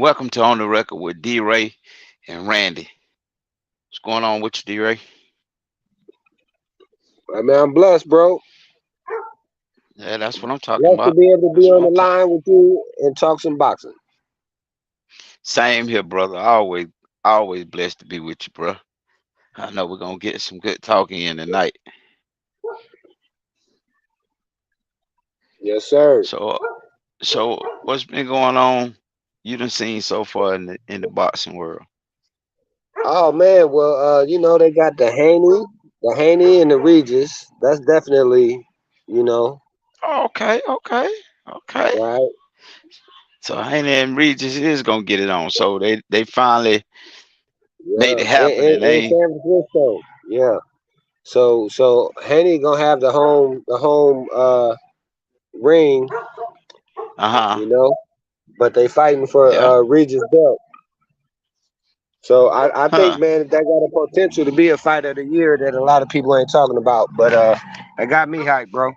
Welcome to On the Record with D Ray and Randy. What's going on with you, D Ray? I mean, I'm blessed, bro. Yeah, that's what I'm talking Blessed to about. be able to be That's what on I'm the talking. line with you and talk some boxing. Same here, brother. Always blessed to be with you, bro. I know we're gonna get some good talking in tonight. Yes, sir. So, so what's been going on? You done seen so far in the boxing world? Oh man, well, they got the Haney and the Regis. That's definitely, you know, Oh, okay. right. So Haney and Regis is gonna get it on. So they finally made Yeah, it in, happen, in, and in they San Francisco. Yeah. So Haney gonna have the home ring, uh huh you know, but they fighting for yeah Regis belt. So I think, huh man, that got a potential to be a fight of the year that a lot of people ain't talking about. But that got me hyped, bro.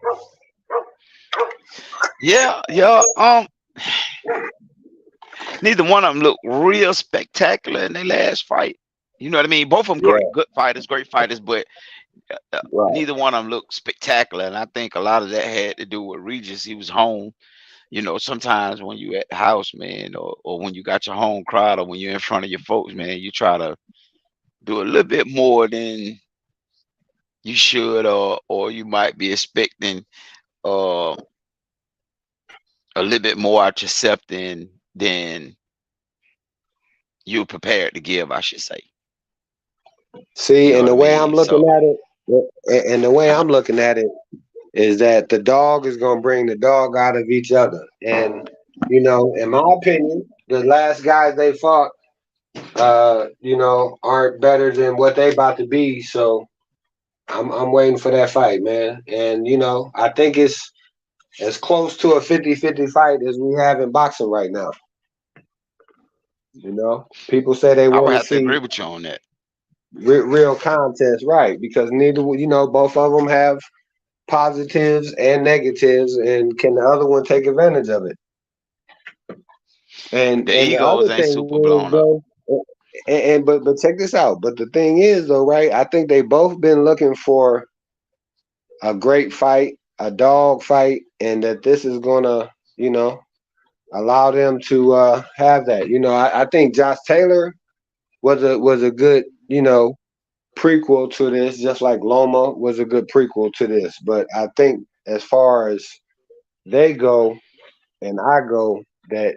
yeah. Neither one of them looked real spectacular in their last fight. You know what I mean? Both of them Yeah, great fighters, but right. neither one of them looked spectacular. And I think a lot of that had to do with Regis. He was home. You know, sometimes when you at the house, man, or when you got your home crowd, or when you're in front of your folks, man, you try to do a little bit more than you should, or you might be expecting uh, a little bit more out yourself than you're prepared to give, I should say. You See, know and what the I way I'm mean? looking So, at it, and the way uh, I'm looking at it is that the dog is gonna bring the dog out of each other. And in my opinion, the last guys they fought, aren't better than what they about to be. So I'm waiting for that fight, man. And I think it's as close to a 50-50 fight as we have in boxing right now. People say they I would want to have to see agree with you on that. real contest, right? Because both of them have positives and negatives, and can the other one take advantage of it? And The the other egos ain't thing super is blown up. though, but check this out. But the thing is though, right? I think they both been looking for a great fight, a dog fight, and that this is gonna, you know, allow them to have that. I think Josh Taylor was a good, prequel to this, just like Loma was a good prequel to this. But I think as far as they go and I go, that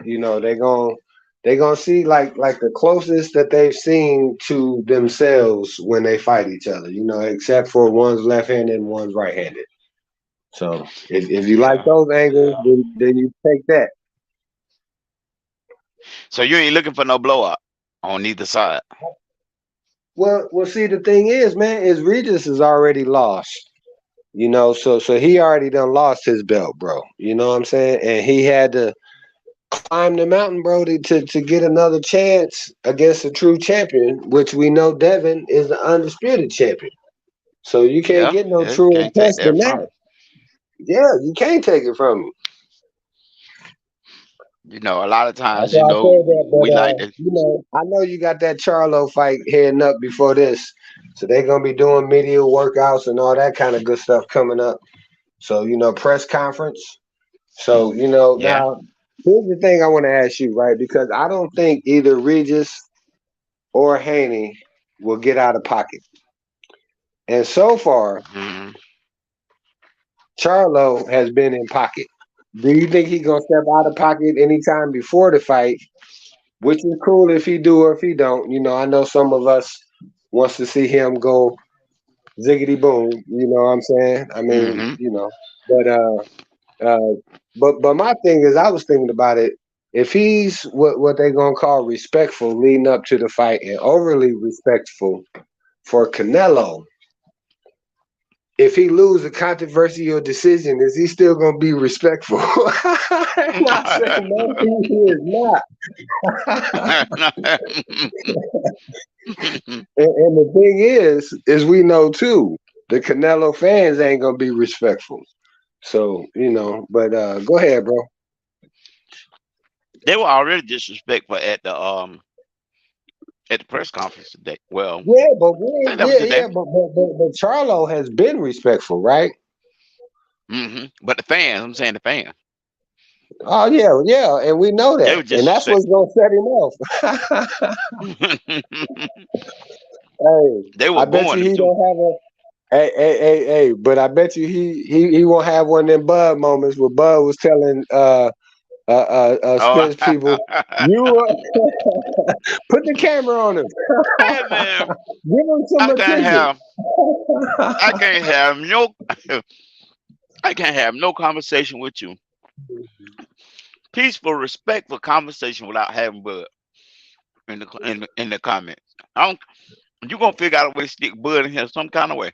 they gonna see like the closest that they've seen to themselves when they fight each other. Except for one's left-handed and one's right-handed. So if you like Yeah, those angles, yeah. then you take that. So you ain't looking for no blowout on either side. Well, see, the thing is, man, is Regis is already lost. So he already done lost his belt, bro. You know what I'm saying? And he had to climb the mountain, bro, to get another chance against a true champion, which we know Devin is the undisputed champion. So you can't Yeah, get no yeah. You truer can't take test that than from that. him. Yeah, you can't take it from him. You know, a lot of That's times, why I said that. But we like to. I know you got that Charlo fight heading up before this, so they're gonna be doing media workouts and all that kind of good stuff coming up. So press conference. So Yeah. now here's the thing I want to ask you, right? Because I don't think either Regis or Haney will get out of pocket. And so far, hmm Charlo has been in pocket. Do you think he gonna step out of pocket anytime before the fight? Which is cool if he do or if he don't. I know some of us wants to see him go ziggity boom. You know what I'm saying? I mean, hmm but uh, but my thing is, I was thinking about it. If he's what they gonna call respectful leading up to the fight and overly respectful for Canelo, if he lose a controversial decision, is he still gonna be respectful? And I said, no, he is not. And the thing is we know too, the Canelo fans ain't gonna be respectful. So but go ahead, bro. They were already disrespectful at the press conference today. Well, Yeah, but I think that was yeah, today. yeah, but Charlo has been respectful, right? But the fans, I'm saying the fans, Oh yeah, yeah, and we know they that, were and that's disrespectful. what's gonna set him off. Hey, They were I bet booing you them he too. don't have a. Hey, but I bet you he won't have one of them Bud moments where Bud was telling Oh, Spence people, you put the camera on him, hey man, give him some I can't attention. have, I can't have no, I can't have no conversation with you. Peaceful, respectful conversation without having Bud in the comments. I don't. You gonna figure out a way to stick Bud in here some kind of way,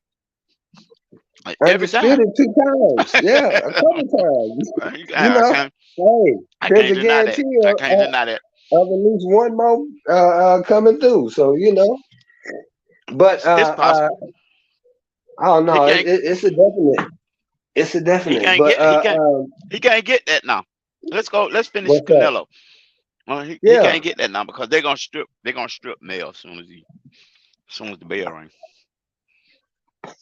like every time. Undisputed 2 times, yeah, a couple times. You know, Can't. hey, I there's can't a deny that. guarantee I can't deny that. of at least one more coming through. So you know, but It's possible. I don't He know. can't. It's a definite. It's a He definite. can't But get. He can't. He can't get that now. Let's go. Let's finish what's that? Canelo. He Yeah, can't get that now because they're gonna strip. They're gonna strip Mel as soon as the bell ring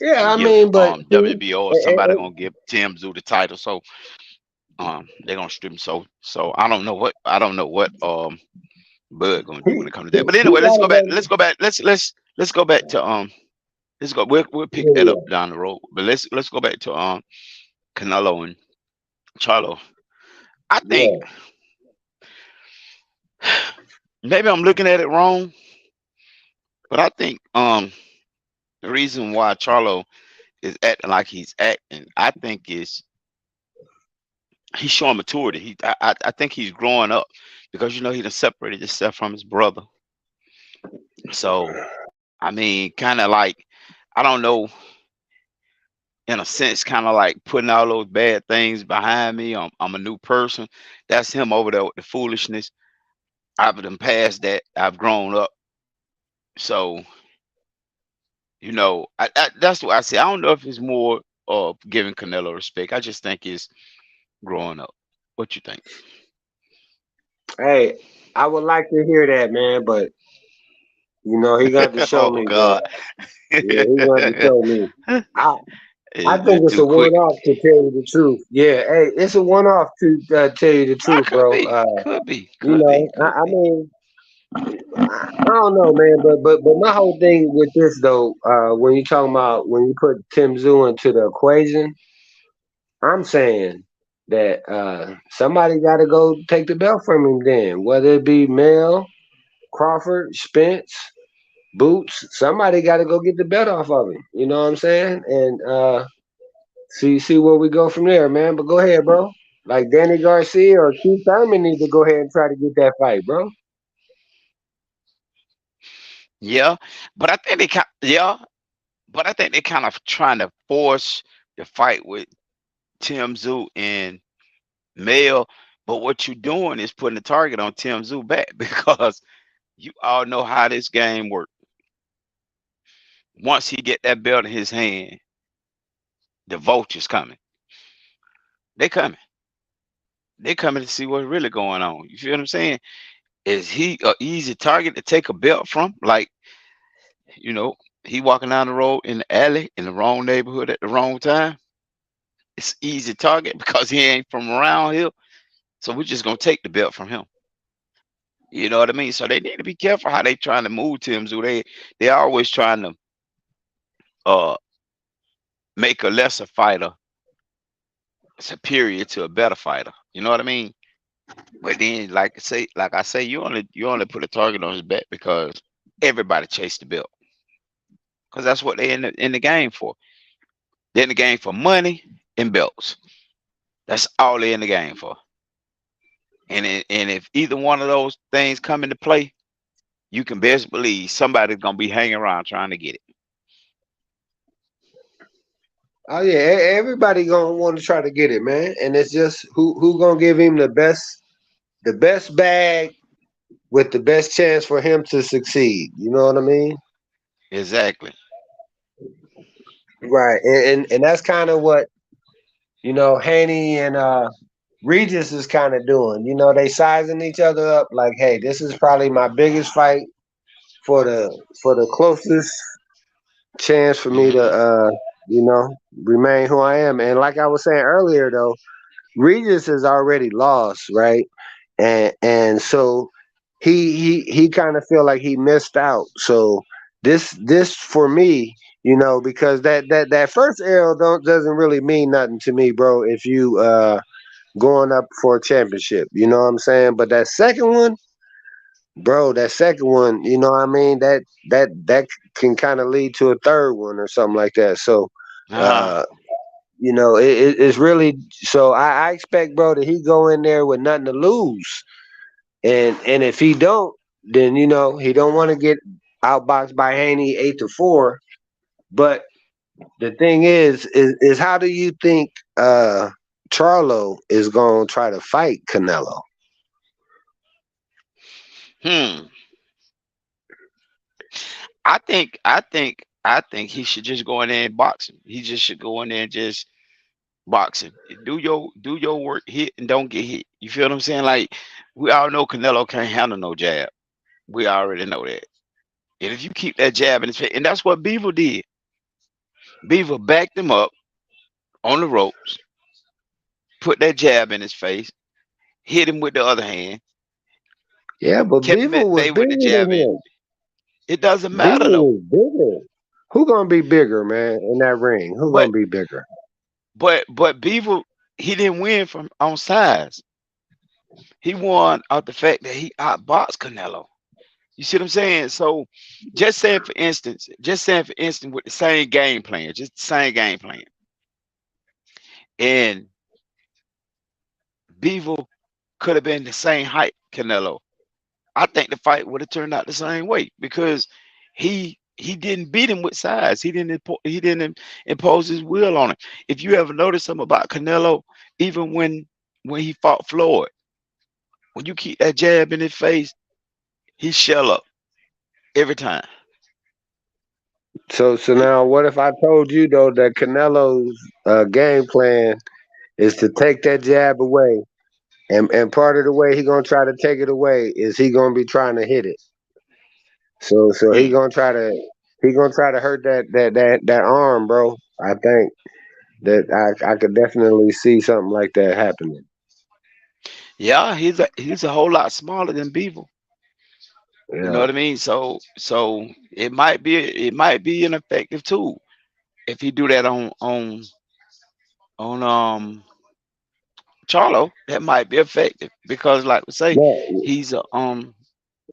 yeah. and I give mean, but see, WBO or eh, eh, somebody eh, gonna give Tim Zoo the title. So they're gonna strip him. So I don't know what Bud gonna do when it comes to that. But he anyway, let's gotta go back. go. Let's go back to let's go. We'll pick that up Yeah, down the road. But let's go back to Canelo and Charlo. I think yeah. maybe I'm looking at it wrong, but I think the reason why Charlo is acting like he's acting, I think is he's showing maturity. I think he's growing up because he done separated himself from his brother. So I mean, kind of like I don't know, in a sense, kind of like putting all those bad things behind me. I'm a new person. That's him over there with the foolishness. I've been past that. I've grown up. So that's what I say. I don't know if it's more of giving Canelo respect. I just think it's growing up. What you think? Hey, I would like to hear that, man, but he got to show Oh me, bro. God. Yeah, he got to show me. I I think It's it's too a one quick. off to tell you the truth. Yeah, hey, it's a one off to tell you the I truth, could bro. be, could be, You could be, know, could I be. mean, I don't know, man, but my whole thing with this though, when you talking about when you put Tim Zoo into the equation, I'm saying that somebody got to go take the belt from him. Then whether it be Mel, Crawford, Spence, Boots, somebody got to go get the belt off of him. You know what I'm saying? And see where we go from there, man. But go ahead, bro. Like Danny Garcia or Keith Thurman need to go ahead and try to get that fight, bro. Yeah, but I think they kind of trying to force the fight with Tim Zoo and Mel. But what you're doing is putting the target on Tim Zoo back because you all know how this game works. Once he get that belt in his hand, the vultures coming. They coming. They coming to see what's really going on. You feel what I'm saying? Is he a easy target to take a belt from? Like, you know, he walking down the road in the alley in the wrong neighborhood at the wrong time. It's easy target because he ain't from around here. So we're just gonna take the belt from him. You know what I mean? So they need to be careful how they trying to move Tim Zoo. They always trying to uh make a lesser fighter superior to a better fighter. You know what I mean? But then, like I say, you only put a target on his back because everybody chased the belt because that's what they in the game for. They're in the game for money and belts. That's all they're in the game for. And if either one of those things come into play, you can best believe somebody's gonna be hanging around trying to get it. Oh yeah, everybody gonna want to try to get it, man. And it's just who gonna give him the best bag with the best chance for him to succeed. You know what I mean? Exactly. Right. And that's kind of what Haney and Regis is kind of doing. You know, they sizing each other up like, hey, this is probably my biggest fight for the closest chance for me to Hmm. remain who I am. And like I was saying earlier though, Regis has already lost, right? And so he kind of feel like he missed out. So this for me, because that first L doesn't really mean nothing to me, bro. If you going up for a championship, you know what I'm saying? But that second one, bro, that second one, you know what I mean? That can kind of lead to a third one or something like that. So, Ah, uh, it's really so. I expect, bro, that he go in there with nothing to lose, and if he don't, then he don't want to get outboxed by Haney 8-4. But the thing is how do you think Charlo is gonna try to fight Canelo? hmm. I think he should just go in there and box him. He just should go in there and just boxing. Do your work, hit and don't get hit. You feel what I'm saying? Like we all know Canelo can't handle no jab. We already know that. And if you keep that jab in his face, and that's what Beaver did. Beaver backed him up on the ropes, put that jab in his face, hit him with the other hand, Yeah, but kept him Beaver at was bay with the bigger jab than in. him. It doesn't Beaver matter though. was bigger. Who gonna be bigger, man, in that ring? Who But gonna be bigger? but Beaver, he didn't win from on size. He won out the fact that he outboxed Canelo. You see what I'm saying? So just saying for instance, with the same game plan, just the same game plan, and Beaver could have been the same height Canelo. I think the fight would have turned out the same way because he didn't beat him with size. He didn't impose his will on him. If you ever notice something about Canelo, even when he fought Floyd, when you keep that jab in his face, he shell up every time. So now, what if I told you though that Canelo's game plan is to take that jab away, and part of the way he gonna try to take it away is he gonna be trying to hit it. So Mm. he gonna try to hurt that arm, bro. I think that I could definitely see something like that happening. Yeah, he's a whole lot smaller than Beaver. You know Yeah. what I mean? So it might be an effective tool if he do that on Charlo. That might be effective because, like we say, Yeah. he's a um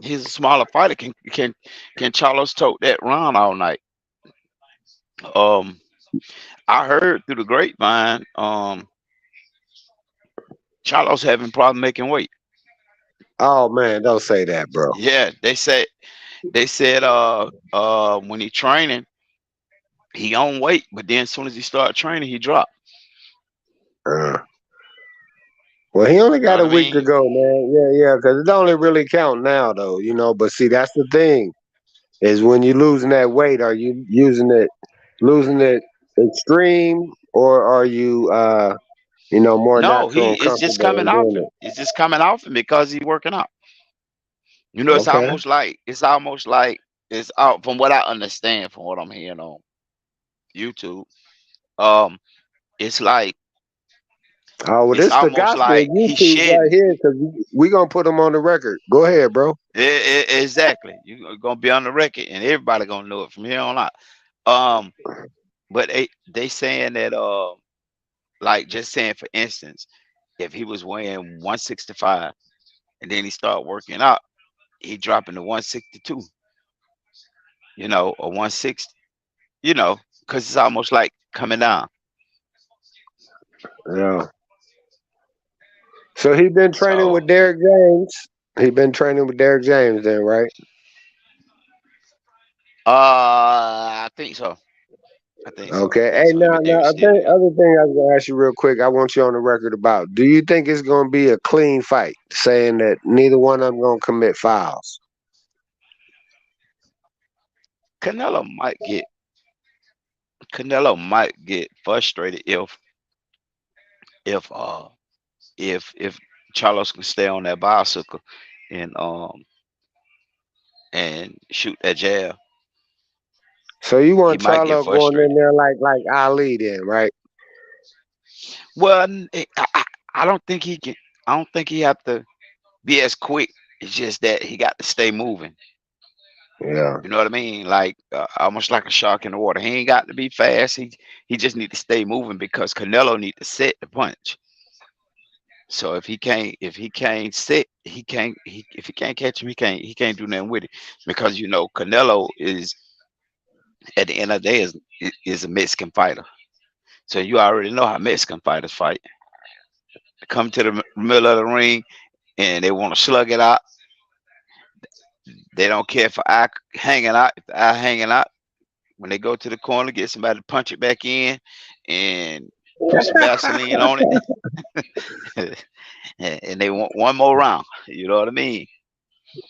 he's a smaller fighter. Can Charlos tote that round all night? Um, I heard through the grapevine, Charlos having problem making weight. Oh man, don't say that, bro. Yeah, they said when he training, he on weight, but then as soon as he start training, he drop. Uh, well, he only You know got what a I week to mean? go, man. Yeah, yeah, because it don't really count now, though. But see, that's the thing is when you losing that weight, are you losing it extreme, or are you, more No, natural he and is just comfortable coming in off doing him. It's just coming off him because he's working out. it? It's Okay. almost like it's out from what I understand from what I'm hearing on YouTube. Um, it's like Oh, well, it's this the almost gospel like of he's YouTube right shedding. here, because we gonna put them on the record. Go ahead, bro. Exactly. You're gonna be on the record, and everybody gonna know it from here on out. Um, but they saying that like just saying for instance, if he was weighing 165 and then he start working out, he dropping to 162, or 160, because it's almost like coming down. Yeah. So he been training So with Derek James. He been training with Derek James, then, right? I think so. I think so. I Okay. think Hey, so. Him now, and now, Derek I still think together. other thing I was gonna ask you real quick. I want you on the record about. Do you think it's gonna be a clean fight, saying that neither one of them gonna commit fouls? Canelo might get Canelo might get frustrated if if Charlos can stay on that bicycle and shoot that jab, So you he want might get Charlo going in frustrated. there like Ali then, right? Well, I don't think he can. I don't think he have to be as quick. It's just that he got to stay moving. Yeah. You know what I mean? Like almost like a shark in the water. He ain't got to be fast. He just need to stay moving because Canelo need to set the punch. So if he can't sit, he can't if he can't catch him, he can't do nothing with it. Because Canelo is at the end of the day is a Mexican fighter. So you already know how Mexican fighters fight. They come to the middle of the ring and they want to slug it out. They don't care if eye hanging out, if the eye hanging out. When they go to the corner, get somebody to punch it back in and put some Vaseline on it, and they want one more round. You know what I mean?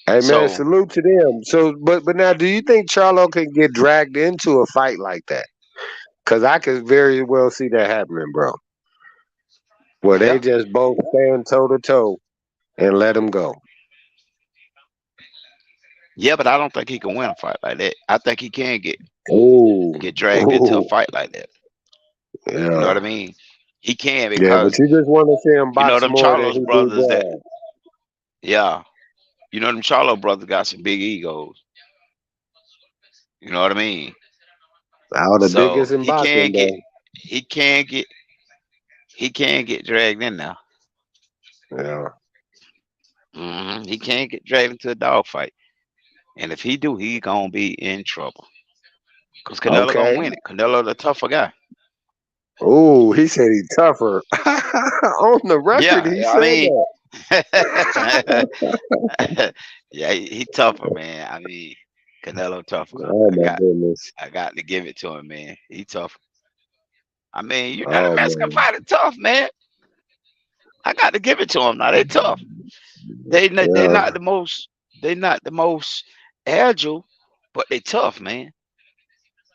Hey man, So salute to them. So, but now, do you think Charlo can get dragged into a fight like that? Because I could very well see that happening, bro. Where they yeah, just both stand toe to toe and let him go. yeah, but I don't think he can win a fight like that. I think he can Ooh, get dragged into a ooh, fight like that. You know yeah, what I mean? He can yeah. But because you just want to see him box them more than Charlos he do brothers that grab. yeah, them Charlo brothers got some big egos. You know what I mean? All the So biggest in boxing, though. he can get he can get dragged in now. Yeah. He can't get dragged into a dogfight. And if he do, he gonna be in trouble. Cause Canelo gonna Okay. win it. Canelo the tougher guy. Ooh, he said he tougher. On the record, Yeah, he I said mean, that. yeah, he tougher, man. I mean, Canelo tougher. Oh I my got goodness. I got to give it to him, man. He tough. I mean, the Oh Mexican man. fighter tough, man. I got to give it to him. Now they tough. They Yeah. not the most agile, but they tough, man.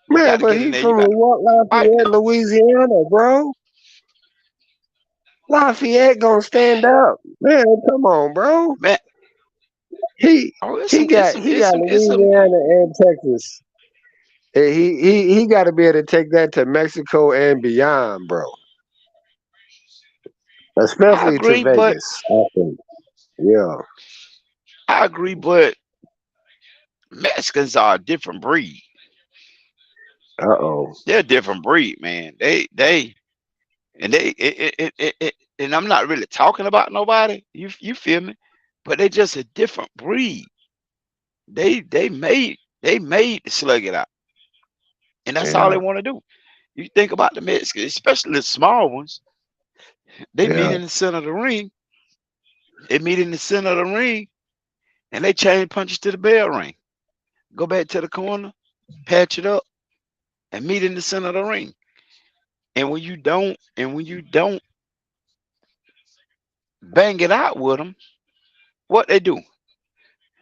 You got Man, to but get in he there. You from got to fight Lafayette, them. Louisiana, bro. Lafayette gonna stand up. Man, come on, bro. Man, He oh, he got it's some. Louisiana and Texas. He got to be able to take that to Mexico and beyond, bro. I Especially to agree, but Vegas, I think. Yeah. I agree, but Mexicans are a different breed. Uh-oh. They're a different breed, man. And I'm not really talking about nobody. You feel me? But they just a different breed. They made to slug it out, and that's all they Yeah. want to do. You think about the Mexicans, especially the small ones. They meet Yeah. in the center of the ring. They meet in the center of the ring, and they change punches to the bell ring. Go back to the corner, patch it up, and meet in the center of the ring. And when you don't bang it out with them, what they do?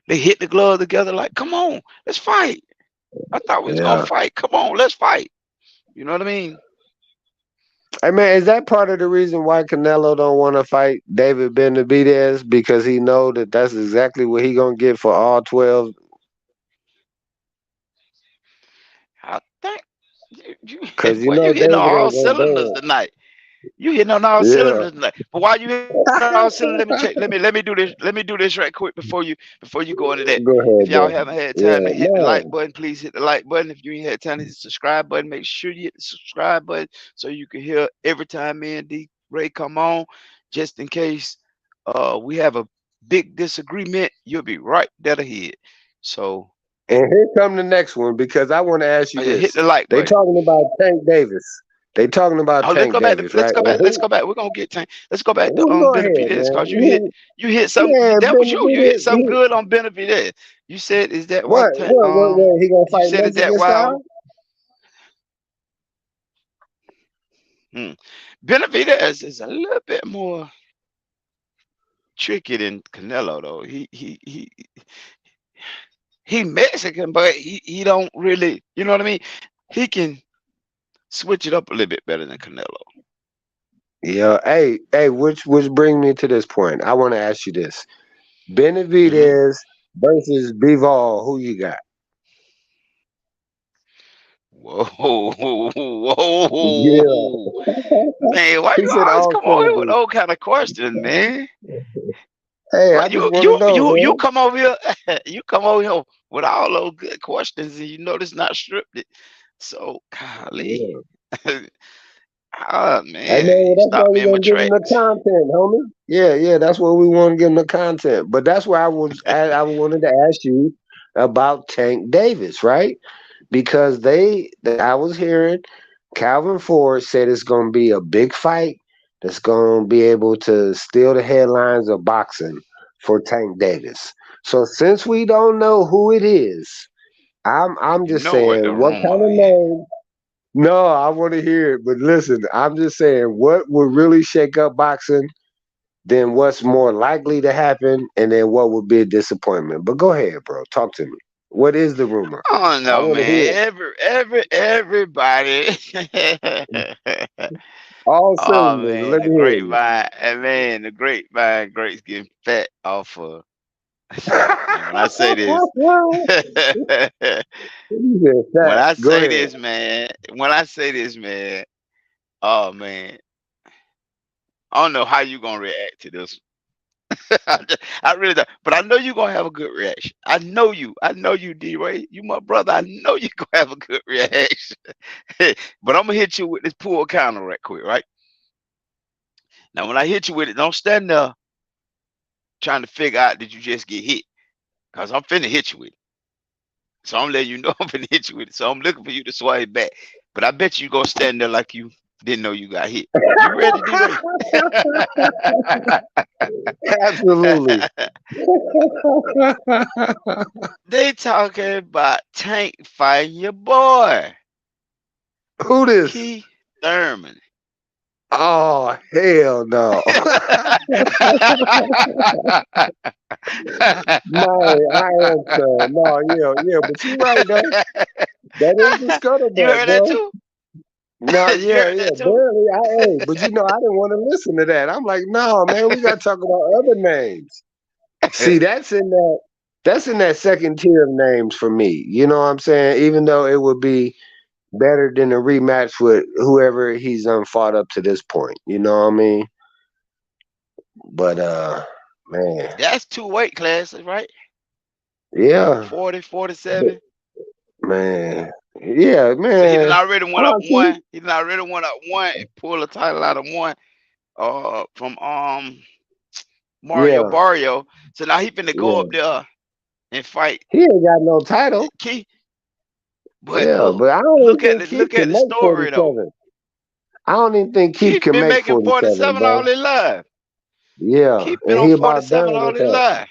They hit the glove together like, come on, let's fight. I thought we was gonna Yeah. fight. Come on, let's fight. You know what I mean? Hey man, is that part of the reason why Canelo don't want to fight David Benavidez because he know that that's exactly what he gonna get for all 12? I think Because you boy, you know hitting on David all ain't gonna cylinders dance. tonight. You hitting on all Yeah. cylinders tonight. But while you hitting on all cylinders, let me check. Let me do this. Let me do this right quick before you go into that. Go If ahead, y'all bro. haven't had time to Yeah. hit the like No. button, please hit the like button. If you ain't had time to hit the subscribe button, make sure you hit the subscribe button so you can hear every time me and D Ray come on. Just in case we have a big disagreement, you'll be right there ahead. So And here come the next one because I want to ask you yeah, hit this. the like They button. talking about Tank Davis. They talking about Oh, let's Tank go back. Davis, Let's right? go And back. Let's who? go back. We're gonna get time. Let's go back to Well, go ahead, Benavidez man. because you hit some. Man, That was you. You hit Benavidez. some good on Benavidez. You said is that What? one time? What? He gonna You fight said is that Mexican why? style? Hmm. Benavidez is a little bit more tricky than Canelo though. He Mexican, but he don't really. You know what I mean? He can switch it up a little bit better than Canelo. Yeah. Hey, which bring me to this point. I want to ask you this: Hmm. Benavidez versus Bivol. Who you got? Whoa, whoa, Yeah. man! Why He you said always all come over here with cylinders. those kind of questions, man? Hey, I What just you want to you know, you you man. come over here, you come over here with all those good questions, and you know this not scripted. So, golly, Yeah. ah I man, know you that's why stopped me we're in my gonna give them the tracks. content, homie. Yeah, yeah, that's what we want to give them the content. But that's why I wanted to ask you about Tank Davis, right? Because I was hearing Calvin Ford said it's gonna be a big fight that's gonna be able to steal the headlines of boxing for Tank Davis. So since we don't know who it is, I'm You just know what saying the what kind rumor of is? name. No, I want to hear it, but listen, I'm just saying what would really shake up boxing, then what's more likely to happen, and then what would be a disappointment. But go ahead, bro. Talk to me. What is the rumor? I don't I know, want to hear man. it. Everybody. All Oh cylinders. man, Let the me hear you. grapevine, and man, the grapevine grapes getting fat off of. And when I say this, You said when that. I Go say ahead. this, man, when I say this, man, oh man, I don't know how you gonna react to this. I really don't, but I know you gonna have a good reaction. I know you, D-Ray. You my brother. I know you gonna have a good reaction. But I'm gonna hit you with this pull counter right quick, right? Now, when I hit you with it, don't stand there trying to figure out did you just get hit, cause I'm finna hit you with it. So I'm letting you know I'm finna hit you with it. So I'm looking for you to swipe back. But I bet you gonna stand there like you didn't know you got hit. You ready, D-Ray? Absolutely. They talking about Tank fighting your boy, Who this? Keith Thurman. Oh, hell no. Man, I am so no, yeah, yeah, but you're right though. That is the You scuttlebutt, heard that bro. too? No, You yeah, heard yeah, that too? barely. But I didn't want to listen to that. I'm like, no, man, we got to talk about other names. See, that's in that second tier of names for me. You know what I'm saying? Even though it would be better than a rematch with whoever he's fought up to this point. You know what I mean? But man, That's two weight classes, right? yeah, 40, but 47. man, yeah, So he done man. already went up Honestly, one. He done already went up one and pulled a title out of one. From Mario yeah, Barrio. So now he finna go up yeah. there and fight He ain't got no title. Keith. But Yeah, but I don't even think Keith look at can the make story though. 47. I don't even think Keith Keith can been make making 47, 47 all bro. his life. Yeah, Keith been and on he about 47 done all with his that. life.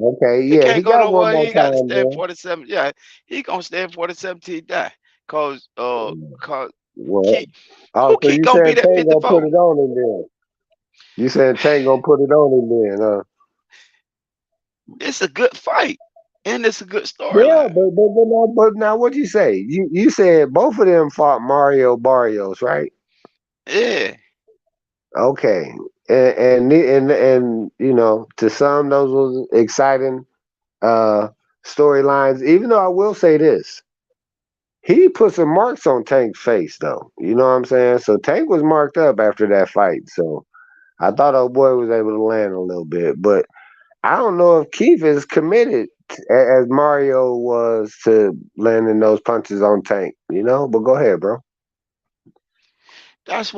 Okay, He yeah, he can't go got one nowhere. He more ain't got to time, stay at man. 47. Yeah, he gonna stay at 47 till he die. Cause cause What? Keith, Oh, who so Keith you gonna be saying that Tank gonna put 54? it on him then? You saying Tank gonna put it on him then? It's a good fight. And it's a good Yeah, storyline. but now what you say? You said both of them fought Mario Barrios, right? Yeah. Okay, and you know, to some those was exciting uh storylines. Even though I will say this, he put some marks on Tank's face, though. You know what I'm saying? So Tank was marked up after that fight. So I thought old boy was able to land a little bit, but I don't know if Keith is committed as Mario was to landing those punches on Tank. You know, but go ahead, bro.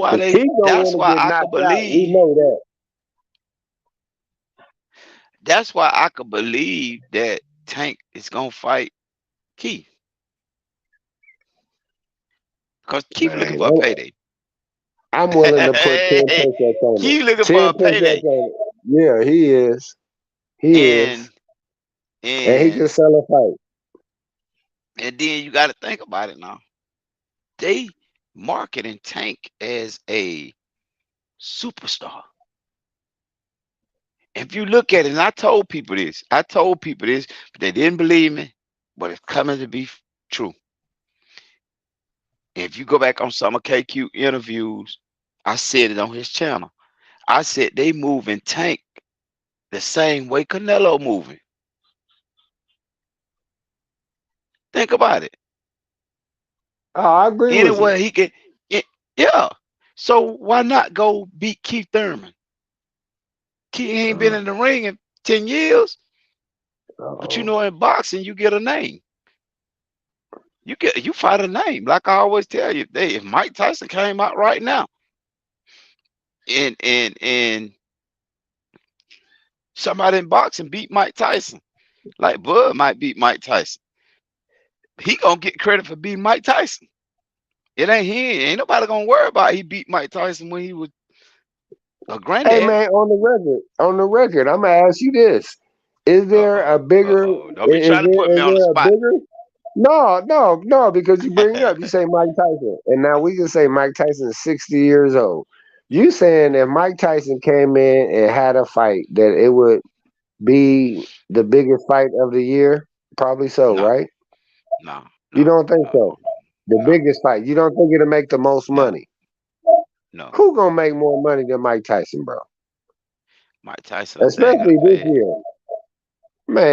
Because Keith don't That's want to why get I could knocked out. We believe know that. that's why I could believe that Tank is gonna fight Keith. Because Keith looking Man, for a payday. I'm willing to put 10 pesos on it. Keith looking for Ten a payday. pesos on it. Yeah, he is. He is, And and he can and sell a fight. and then you gotta think about it now. They marketing Tank as a superstar. If you look at it, and I told people this, but they didn't believe me, but it's coming to be true. If you go back on some of KQ interviews, I said it on his channel. I said they moving Tank the same way Canelo moving. Think about it. Oh, I agree with you. Anywhere he can, it, yeah. So why not go beat Keith Thurman? Keith ain't been Uh, in the ring in 10 years, but uh, in boxing you get a name. You fight a name. Like I always tell you, if Mike Tyson came out right now and somebody in boxing beat Mike Tyson, like Bud might beat Mike Tyson, he gonna get credit for beating Mike Tyson. It ain't nobody gonna worry about he beat Mike Tyson when he was a hey granddaddy. man, on the record, I'm gonna ask you this: Is there a bigger? Don't be trying to put me Is on the there a spot. bigger? No, no, no, because you bring it up. You say Mike Tyson, and now we can say Mike Tyson is 60 years old. You saying if Mike Tyson came in and had a fight, that it would be the biggest fight of the year? Probably so, No, right? no, You no, don't think no, so? The no, biggest fight. You don't think it'll make the most no, money? no. Who gonna make more money than Mike Tyson, bro? Mike Tyson a thing of the Especially this past. year,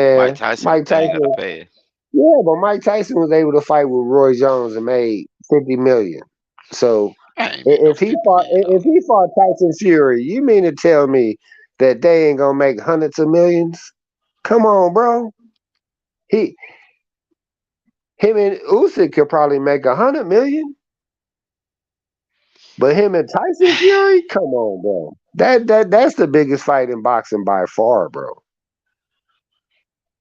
Mike man. Tyson a Mike thing of the Tyson. past. Yeah, but Mike Tyson was able to fight with Roy Jones and made 50 million. So I ain't made no $50 million. if he fought Tyson Fury, you mean to tell me that they ain't gonna make hundreds of millions? Come on, bro. He him and Usyk could probably make 100 million, but him and Tyson Fury, come on, bro. That's the biggest fight in boxing by far, bro.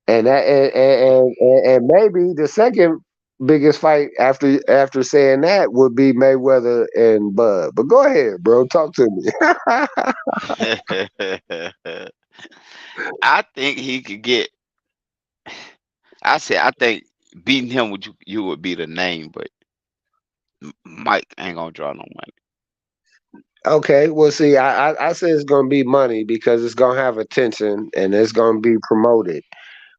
And that and maybe the second biggest fight after saying that would be Mayweather and Bud. But go ahead, bro. Talk to me. I think he could get. I think beating him would you would be the name, but Mike ain't gonna draw no money. Okay, well, see, I say it's gonna be money because it's gonna have attention and it's gonna be promoted.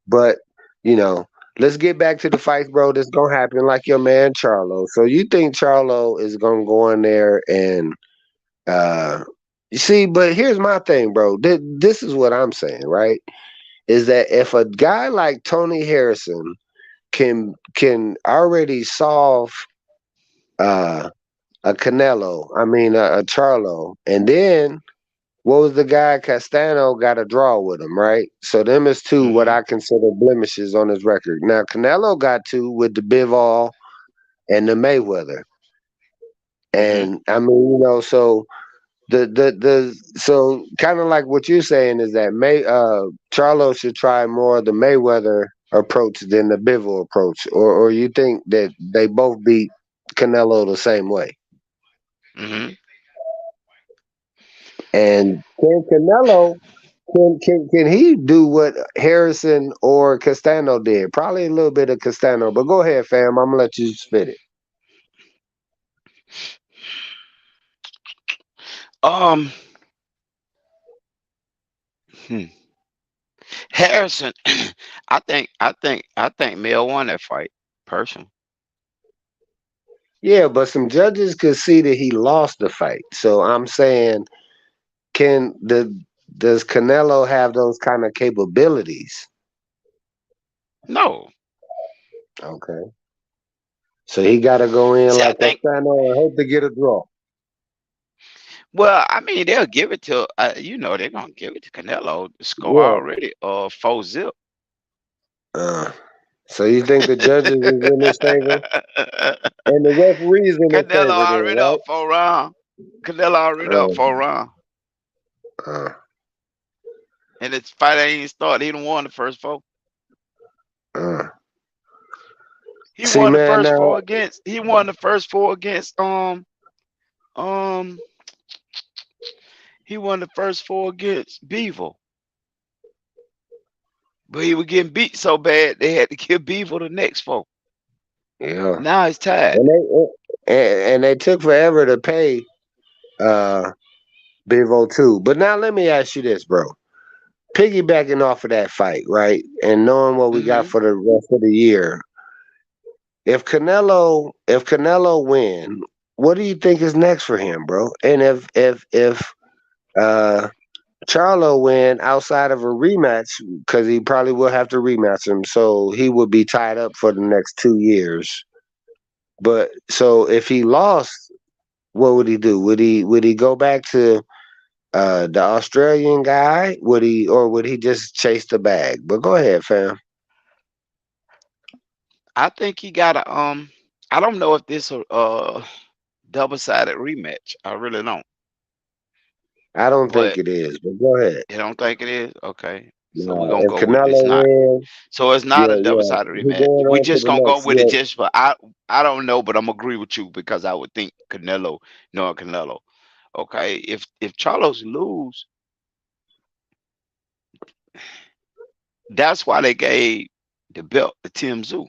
But you know, let's get back to the fights, bro. That's gonna happen, like your man Charlo. So you think Charlo is gonna go in there and you see? But here's my thing, bro. This is what I'm saying, right? Is that if a guy like Tony Harrison can already solve uh, a Canelo, I mean a Charlo, and then what was the guy Castano got a draw with him, right? So them is two what Hmm. I consider blemishes on his record. Now Canelo got two with the Bivol and the Mayweather, Hmm. and I mean so the so kind of like what you're saying is that Charlo should try more of the Mayweather approach than the Bivol approach, or you think that they both beat Canelo the same way? Hmm. And can Canelo can he do what Harrison or Castano did? Probably a little bit of Castano, but go ahead, fam. I'm gonna let you spit it. Um, hmm. Harrison, I think Mel won that fight. Personally, Yeah, but some judges could see that he lost the fight. So I'm saying, can the does Canelo have those kind of capabilities? no. Okay, so he got to go in See, I like think. Castano and hope to get a draw. Well, I mean, they'll give it to they're gonna give it to Canelo. The score Yeah. already 4-0. Uh, so you think the judges is in his favor and the referees in his Canelo favor, then, already right? up 4 round. Canelo already up Uh, 4 round. uh, And this fight ain't even started. He done won the first four. uh. He See, won the man, first now four against. He won the first four against. Um. He won the first four against Beaver, but he was getting beat so bad they had to give Beaver the next four. yeah, Now it's tied. and they took forever to pay uh Bivo too. But now let me ask you this, bro. Piggybacking off of that fight, right, and knowing what we got Hmm. for the rest of the year, if Canelo win, what do you think is next for him, bro? And if uh Charlo win outside of a rematch, because he probably will have to rematch him, so he would be tied up for the next 2 years. But so if he lost, what would he do? Would he go back to the Australian guy? Would he just chase the bag? But go ahead, fam. I think he got a I don't know if this a double-sided rematch. I really don't. I don't think But it is, but go ahead. you don't think it is? Okay. So we're gonna If go with it's Canelo not. wins, So it's not yeah, a yeah, double-sided he rematch. going We on to just the gonna go next. with it Yeah, just for I don't know, but I'm agree with you because I would think Canelo, knowing Canelo. Okay. If Charlos lose, that's why they gave the belt to Tim Zoo.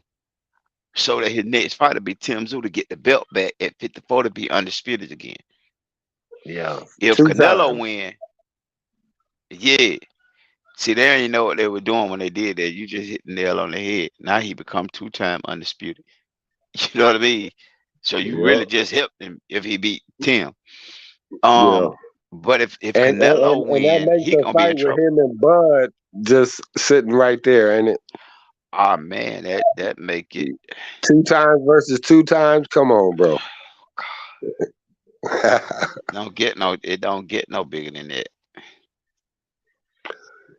So that his next fight will be Tim Zoo to get the belt back at 54 to be undisputed again. yeah, If two Canelo times. win, yeah. See, they didn't know what they were doing when they did that. You just hit the nail on the head. Now he become two-time undisputed. You know what I mean? So you Yeah, really just helped him if he beat Tim. yeah. But if And Canelo and that win, makes he a gonna be fight in with trouble. him and Bud just sitting right there, and it Ah man, that make it. two times versus two times. Come on, bro. Don't get no. It don't get no bigger than that.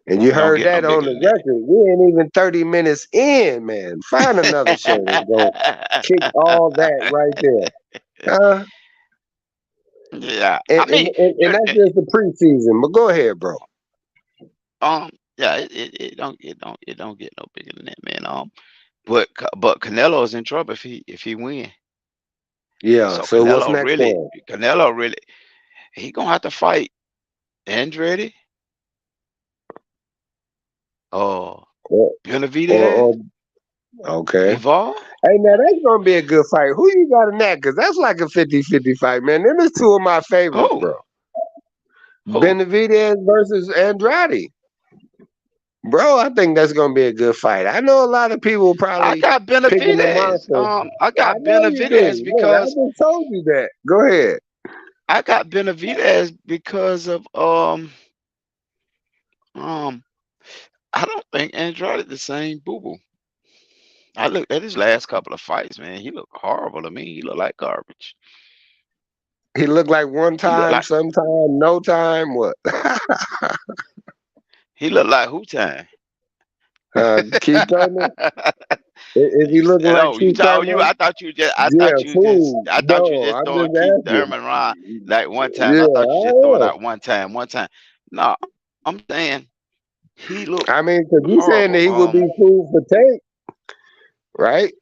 And you It don't heard get no that on bigger the than that. record. We ain't even 30 minutes in, man. Find another show that's gonna kick all that right there. Uh, Yeah, and, I and, mean, and, you and that's just the preseason. But go ahead, bro. yeah, it don't get no bigger than that, man. But Canelo is in trouble if he win. Yeah. So So what's next for him? Canelo really, he gonna have to fight Andretti or Or, Benavidez, or okay. Bivol. Hey, now that's gonna be a good fight. Who you got in that? Because that's like a 50-50 fight, man. Them is two of my favorites, Who? bro. Who? Benavidez versus Andrade. Bro, I think that's gonna be a good fight. I know a lot of people I probably got picking the Benavidez. monster. I I got know you Benavidez do. Look, I because just told you that. Go ahead. um I don't think Andrade the same boo boo. I looked at his last couple of fights, man. He looked horrible to me. He looked like garbage. He looked like one He looked time, like sometime, no time. What? he looked like who time? Keith Thurman? Is he You looking said, like "Oh, you Keith thought you? Thurman? Yeah, fool. I thought you No, just I'm throwing just Keith asking. Thurman around like one time. I Yeah, thought you I just throwing am. out one time, one time. No, I'm saying he looked I mean, because you saying that horrible. he would be food for take, right?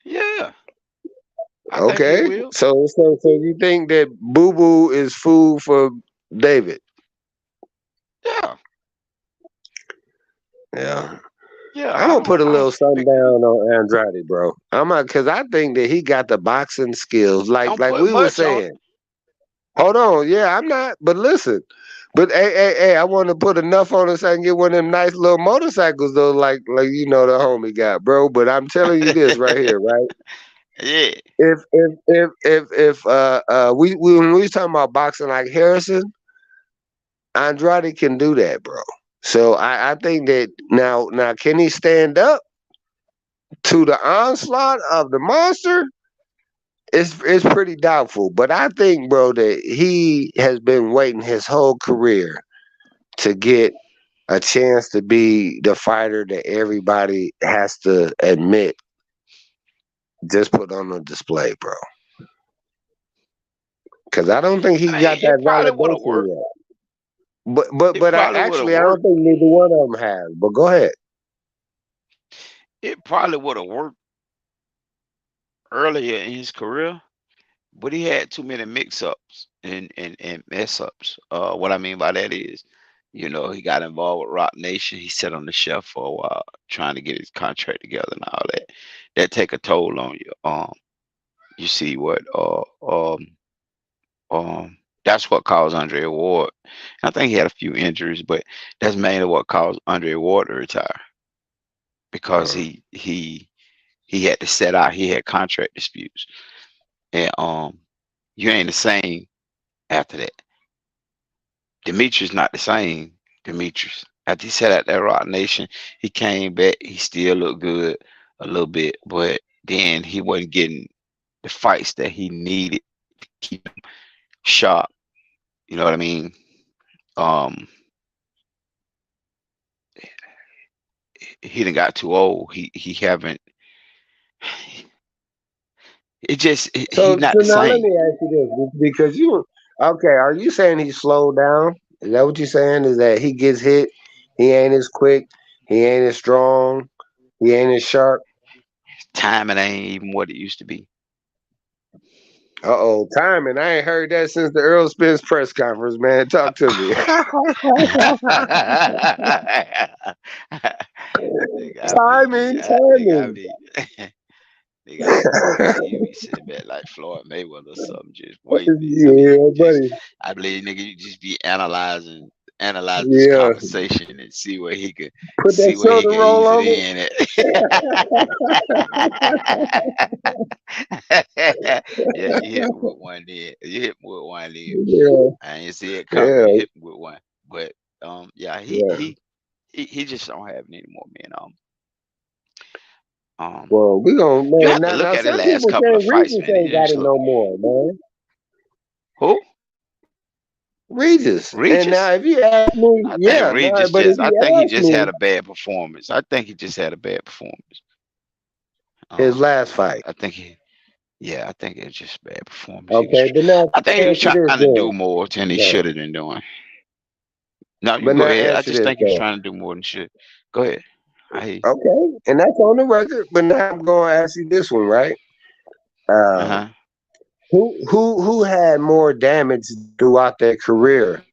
Yeah, I think he Okay. will. So you think that Boo Boo is food for David? Yeah, Yeah. yeah. I'm gonna put a I little don't something think down on Andrade, bro. I'm not because I think that he got the boxing skills, like don't like put we were much on. saying. Hold on, yeah, I'm not. But listen, but hey, I want to put enough on it so I can get one of them nice little motorcycles though, like you know the homie got, bro. But I'm telling you this right here, right? Yeah, If we when we was talking about boxing like Harrison, Andrade can do that, bro. So I think that now can he stand up to the onslaught of the monster? It's pretty doubtful. But I think, bro, that he has been waiting his whole career to get a chance to be the fighter that everybody has to admit just put on the display, bro. Because I don't think he I mean, got it that probably would have validation worked. yet. But I It probably actually would I have don't think worked. neither one of them has. But go ahead. It probably would have worked earlier in his career, but he had too many mix-ups and mess-ups. What I mean by that is, he got involved with Rock Nation. He sat on the shelf for a while trying to get his contract together and all that. That take a toll on you. You see what? That's what caused Andre Ward. I think he had a few injuries, but that's mainly what caused Andre Ward to retire because Uh, he He had to set out. He had contract disputes, and you ain't the same after that. Demetrius not the same. Demetrius after he set out that Rock Nation, he came back. He still looked good a little bit, but then he wasn't getting the fights that he needed to keep him sharp. You know what I mean? Um, he done got too old. He haven't. It just he So not the now let same. me ask you this, because you okay? Are you saying he slowed down? Is that what you're saying? Is that he gets hit, he ain't as quick, he ain't as strong, he ain't as sharp? Timing ain't even what it used to be. Uh-oh, timing. I ain't heard that since the Earl Spence press conference, man. Talk to me. They got me. Timing, timing. They got me watching TV, sitting back like Floyd Mayweather or something, just waiting. I believe Yeah, you just, buddy. I believe nigga, you just be analyze this Yeah. conversation and Put that see where he shoulder could roll ease it on it. in Yeah, you hit me with one then. You hit me with one then. Yeah, I ain't see it coming, but yeah, you hit me with one. But yeah, yeah. he just don't have it anymore, man. Um, Well, we gonna you man. have to Now look at the some last people couple of saying fights, Regis man. He ain't got just it look no more, man. who Regis. And now, Regis. if you ask me, I think yeah, no. Regis But if just. I think you he ask just me, had a bad performance. I think he just had a bad performance. his Um, last fight. I think he. Yeah, I think it was just bad performance. Okay, but now I think he was answer trying this to do then. more than he No. should have been doing. No, you But go now ahead. I answer just this think he was though. trying to do more than should. Go ahead. I hear you. Okay, and that's on the record. But now I'm gonna ask you this one, right? Uh Um, huh. who had more damage throughout their career,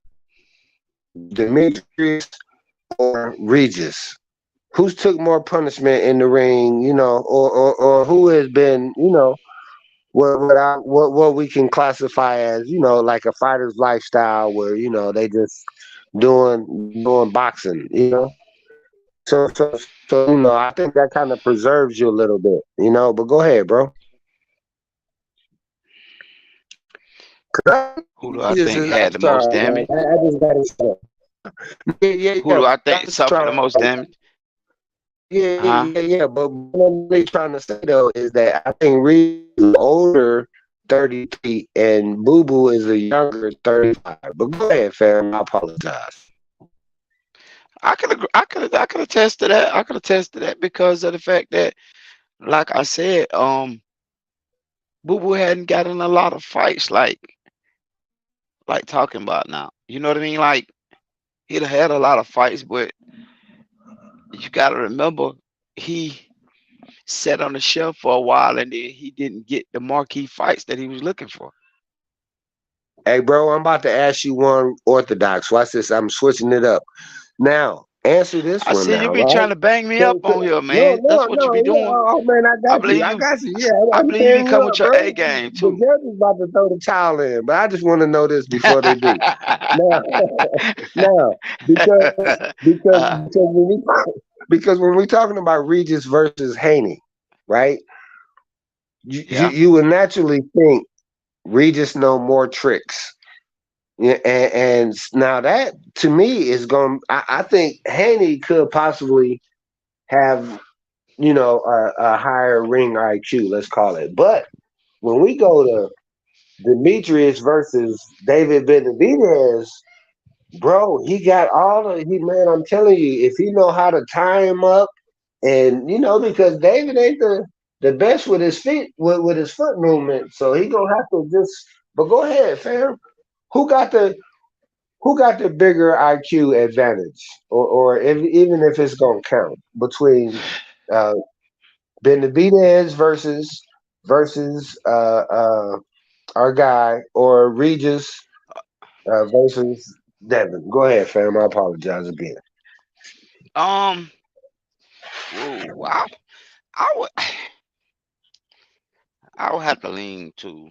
Demetrius or Regis? Who's took more punishment in the ring, or who has been, what we can classify as, like a fighter's lifestyle where, they just doing boxing, So I think that kind of preserves you a little bit, but go ahead, bro. 'Cause I think Who do I Regis think is, had I'm the most sorry, man. damage? I just gotta say, Who do but I I'm think just suffered the trying. most damage? Huh? But what I'm really trying to say though is that I think Reed is older, 33, and Boo Boo is a younger 35. But go ahead, fam. I apologize. I could attest to that. I could attest to that because of the fact that, like I said, Boo Boo hadn't gotten a lot of fights like talking about now. You know what I mean? Like he'd had a lot of fights, but you got to remember he sat on the shelf for a while and then he didn't get the marquee fights that he was looking for. Hey, bro, I'm about to ask you one orthodox. Watch this. I'm switching it up. Now, answer this I one see you now, be right? trying to bang me up So, on here, no, man. That's no, what you no, be yeah. doing. Oh, man, I I got you. believe I you. got you. Yeah, I I'm believe you be tearing you coming with up, your bro. A game The too. judge is about to throw the towel in, but I just want to know this before they do. Now, now, uh, because when we talking about Regis versus Haney, right? yeah. You would naturally think Regis know more tricks. Yeah, and now that to me is going. I think Haney could possibly have a higher ring IQ, let's call it. But when we go to Demetrius versus David Benavidez, bro, he got all the he man. I'm telling you, if he know how to tie him up, and because David ain't the best with his feet with his foot movement, so he gonna have to just. But go ahead, fam. Who got the who got the bigger IQ advantage, or even if it's gonna count between uh, Benavidez versus our guy, or Regis versus Devin? Go ahead, fam. I apologize again. Um. Whoa. I would. I would have to lean to.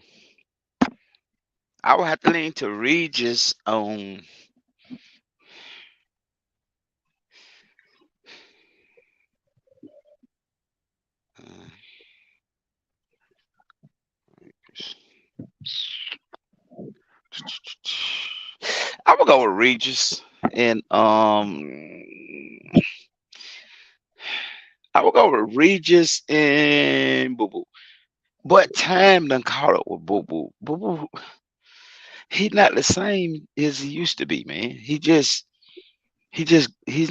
I would have to lean to Regis on. I would go with Regis, and I would go with Regis and Boo Boo. But time done caught up with Boo Boo. Boo Boo, he's not the same as he used to be, man. He's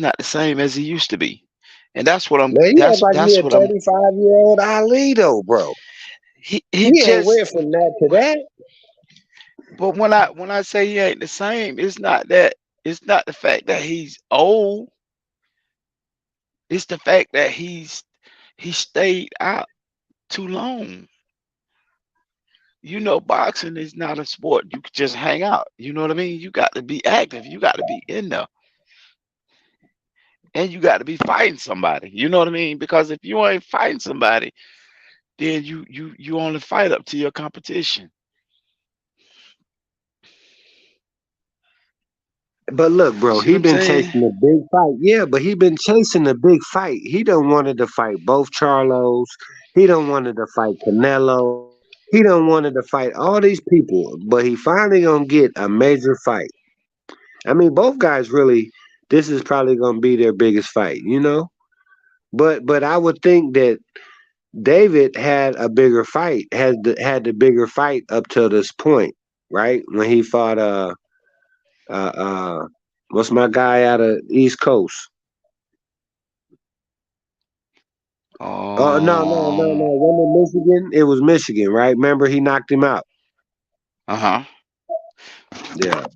not the same as he used to be. And that's what I'm Man, you act like he that's a what I'm 35-year-old Ali though, bro. he He ain't just went from that to that. but when I say he ain't the same, it's not the fact that he's old, it's the fact that he stayed out too long. Boxing is not a sport you could just hang out. You know what I mean? You got to be active. You got to be in there, and you got to be fighting somebody. You know what I mean? Because if you ain't fighting somebody, then you only fight up to your competition. But look, You bro, see what he I'm been saying? chasing a big fight. Yeah, but he been chasing a big fight. He don't wanted to fight both Charlos. He don't wanted to fight Canelo. He don't wanted to fight all these people. But he finally gonna get a major fight. I mean, both guys really. This is probably gonna be their biggest fight, you know. But I would think that David had a bigger fight, had the bigger fight up till this point, right? When he fought uh uh what's my guy out of East Coast? Oh no. Um. Wasn't it Michigan? It was Michigan, right? Remember he knocked him out. Uh-huh. Yeah.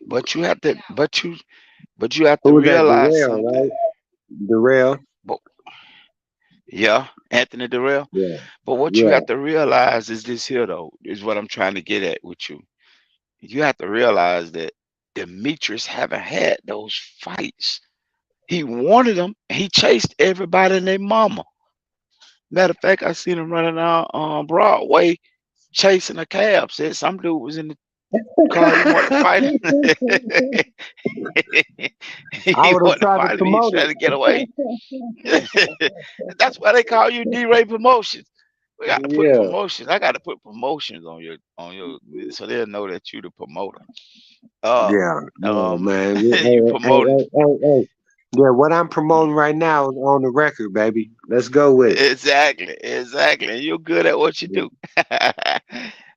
But you have to. But you have Who to was that? realize Darrell, something. right? Darrell. But yeah, Anthony Durrell. Yeah. But what you Yeah. have to realize is this here, though, is what I'm trying to get at with you. You have to realize that Demetrius haven't had those fights. He wanted them. He chased everybody and their mama. Matter of fact, I seen him running out on Broadway chasing a cab. Said some dude was in the car. He wanted to fight him. I He would have wanted to tried to fight him. He promote tried it. to get away. That's why they call you D-Ray Promotions. We got to put Yeah. promotions. I got to put promotions on your so they'll know that you the promoter. Um, Yeah. No, man. you promoting Hey. Yeah, what I'm promoting right now is on the record, baby. Let's go with it. exactly. And you're good at what you Yeah. do.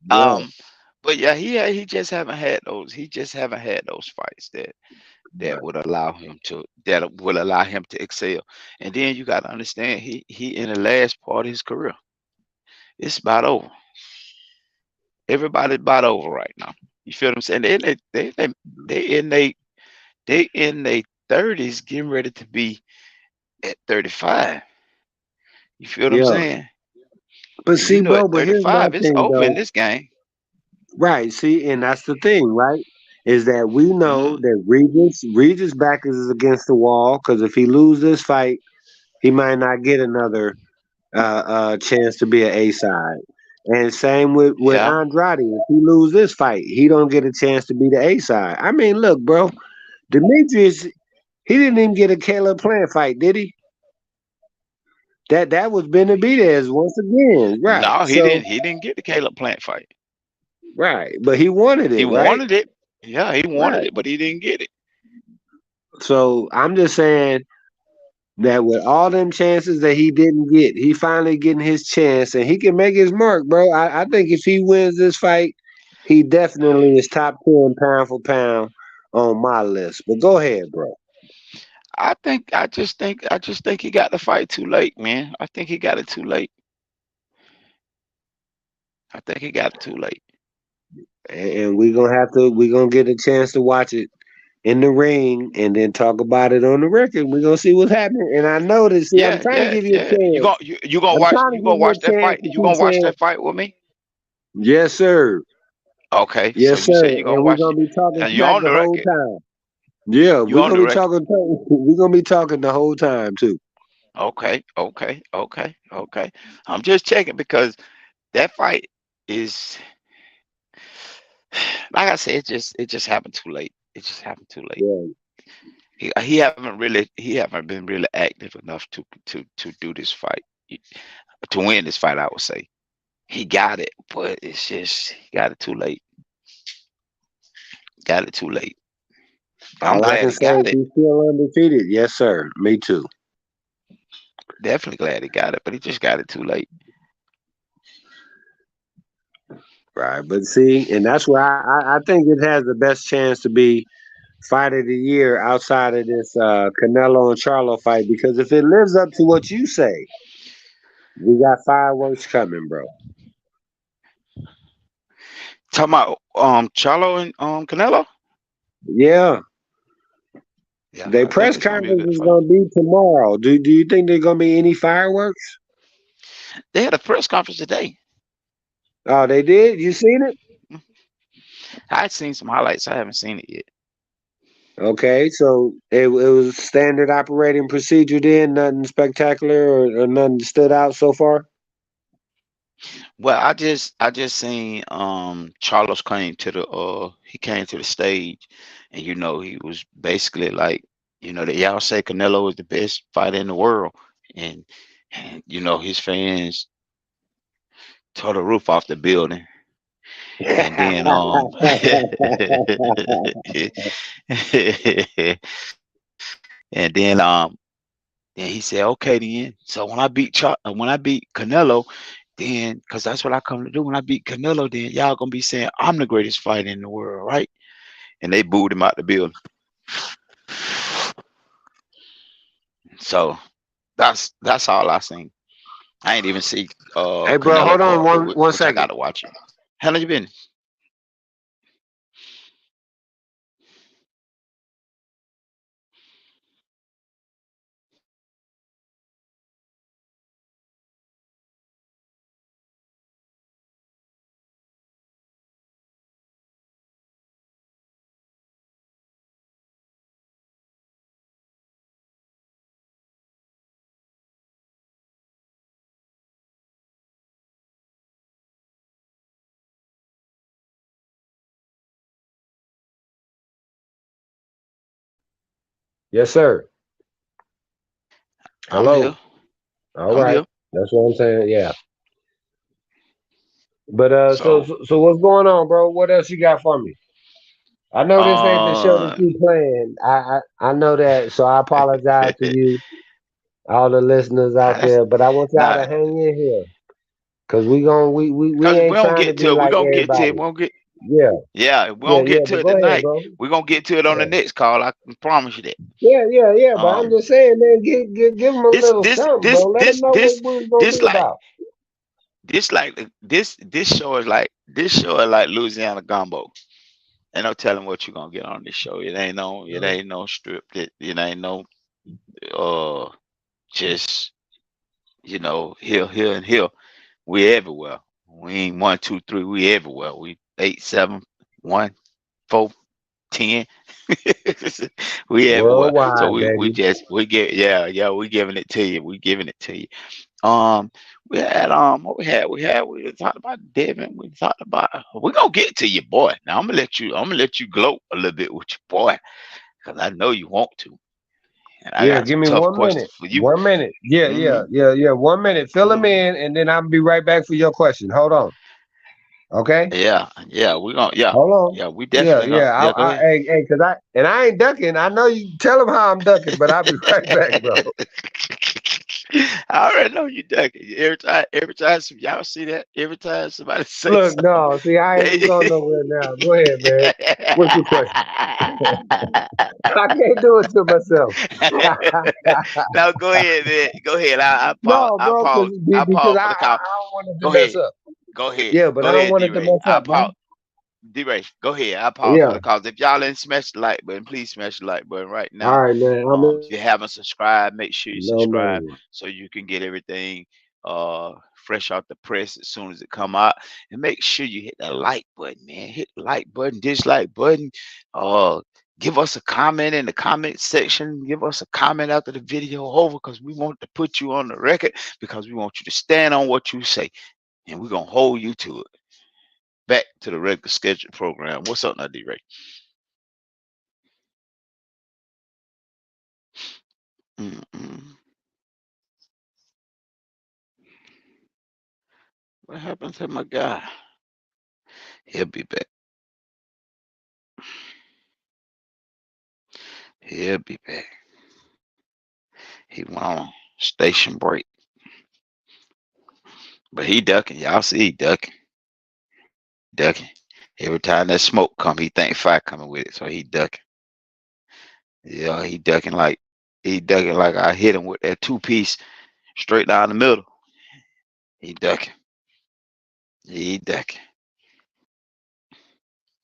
Yeah. um, but yeah, he just haven't had those. He just haven't had those fights that would allow him to excel. And then you got to understand he in the last part of his career. It's about over. Everybody's about over right now. You feel what I'm saying? They in they they in their 30s, getting ready to be at 35. You feel what I'm Yeah. saying? But And you see, know bro, at but here's my 35, it's thing over in though. this game. Right, see, and that's the thing, right? Is that we know Hmm. that Regis back is against the wall because if he lose this fight, he might not get another chance to be an A side. And same with Yeah. Andrade. If he lose this fight, he don't get a chance to be the A side. I mean, look, bro, Demetrius, he didn't even get a Caleb Plant fight, did he? That was Benavidez once again, right? No, he So didn't. He didn't get the Caleb Plant fight. right, but he wanted He it, right? wanted it. Yeah, he wanted Right. it, but he didn't get it. So I'm just saying that with all them chances that he didn't get, he finally getting his chance and he can make his mark, bro. I think if he wins this fight, he definitely is top 10 pound for pound on my list. But go ahead, bro. I just think he got the fight too late, man. I think he got it too late. I think he got it too late. And we're gonna get a chance to watch it in the ring and then talk about it on the record. We're gonna see what's happening. And I know that see, I'm Yeah, trying to yeah, give you a yeah. You chance. gonna you gonna I'm watch trying to you give gonna you watch a that chance fight? to You keep gonna watch saying, that fight with me? yes, sir. Okay, so Yes, you sir. say you're gonna And we're watch gonna it, be talking and you're smack on the the whole record. time. Yeah, You we're on gonna the be record. talking. We're gonna be talking the whole time too. Okay. I'm just checking because that fight is, like I said, it just happened too late. It just happened too late. Yeah, He haven't been really active enough to do this fight, to win this fight. I would say he got it, but it's just he got it too late. Got it too late. I'm All I glad can he say got is it. he's still undefeated. Yes, sir. Me too. Definitely glad he got it, but he just got it too late. Right. But see, and that's where I think it has the best chance to be fight of the year outside of this Canelo and Charlo fight because if it lives up to what you say, we got fireworks coming, bro. Talking about Charlo and Canelo. Yeah. Yeah, Their I think press it's gonna be a conference good is fight. gonna be tomorrow. Do you think there's gonna be any fireworks? They had a press conference today. Oh, they did? You seen it? I'd seen some highlights. I haven't seen it yet. Okay, so it was standard operating procedure then, nothing spectacular or nothing stood out so far? Well, I just seen Charles came to the he came to the stage, and he was basically like, that y'all say Canelo is the best fighter in the world, and his fans tore the roof off the building. And then and then he said, okay then. So when I beat Canelo, then because that's what I come to do. When I beat Canelo, then y'all gonna be saying I'm the greatest fighter in the world, right? And they booed him out the building. So that's all I seen. I ain't even see Hey, bro, Canelo hold on part, one which I second. gotta watch it. How long you been? Yes, sir. I'm Hello. here. All I'm right. here. That's what I'm saying. Yeah. But so, So so so what's going on, bro? What else you got for me? I know this ain't the show that uh you playing. I know that, so I apologize to you, all the listeners out that's there. But I want y'all to not hang in here, cause we because we ain't don't trying to get to be it. We're like gonna get to it. everybody. We don't get Yeah, Yeah, we yeah, don't yeah. get to But it go ahead, tonight. bro. We're gonna get to it on the Yeah, next call. I can promise you that. yeah, yeah. But I'm Um, just saying, man, give them a this little this something, this bro. Let them this know what this we're gonna this be like about. this show is like Louisiana gumbo. Ain't no telling what you're gonna get on this show. It ain't no script. It ain't no uh just here and here. We everywhere. We ain't 1, 2, 3. We everywhere. We 8, 7, 1, 4, 10. We everywhere. So Worldwide, we baby. just we get yeah, we giving it to you. We giving it to you. Um we had what we talked about Devin. We talked about we're gonna get to you, boy. Now I'm gonna let you gloat a little bit with your boy, because I know you want to. And I Yeah, got give some me tough 1 minute. questions for you. 1 minute. Yeah, Hmm. 1 minute. Fill them Hmm. in, and then I'll be right back for your question. Hold on. Okay. Yeah, we're gonna Hold on. we Yeah, definitely gonna yeah. go ahead. Hey, cause I ain't ducking. I know you tell them how I'm ducking, but I'll be right back, bro. I already know you ducking. Every time y'all see that, every time somebody say Look, something, no, see, I ain't they going nowhere now. Go ahead, man. What's your question? I can't do it to myself. no, go ahead, man. Go ahead. No, bro, I because pause I, for I, the call. I don't want it to Go mess ahead. up. Go ahead. Yeah, but Go I don't ahead, want D it to Ray. mess I up, bro. pause. D-Ray, go ahead. I pause for Yeah. the cause. If y'all didn't smash the like button, please smash the like button right All now. right, man. If you haven't subscribed, make sure you No, subscribe man. so you can get everything fresh out the press as soon as it come out. And make sure you hit that like button, man. Hit the like button, dislike button. Uh Give us a comment in the comment section. Give us a comment after the video over, because we want to put you on the record, because we want you to stand on what you say, and we're gonna hold you to it. Back to the regular scheduled program. What's up now, D-Ray? Mm-mm. What happened to my guy? He'll be back. He'll be back. He went on station break, but he ducking. Y'all see he ducking. He ducking. Every time that smoke come, he think fire coming with it, so he ducking. Yeah, he ducking like I hit him with that 2 piece straight down the middle. He ducking. He ducking.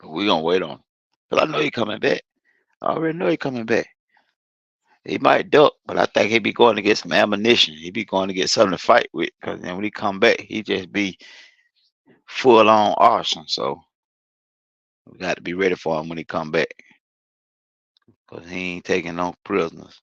But we gonna wait on him. Cause I know he coming back. I already know he coming back. He might duck, but I think he be going to get some ammunition. He be going to get something to fight with. Cause then when he come back, he just be full on arson. So we got to be ready for him when he come back. Cause he ain't taking no prisoners.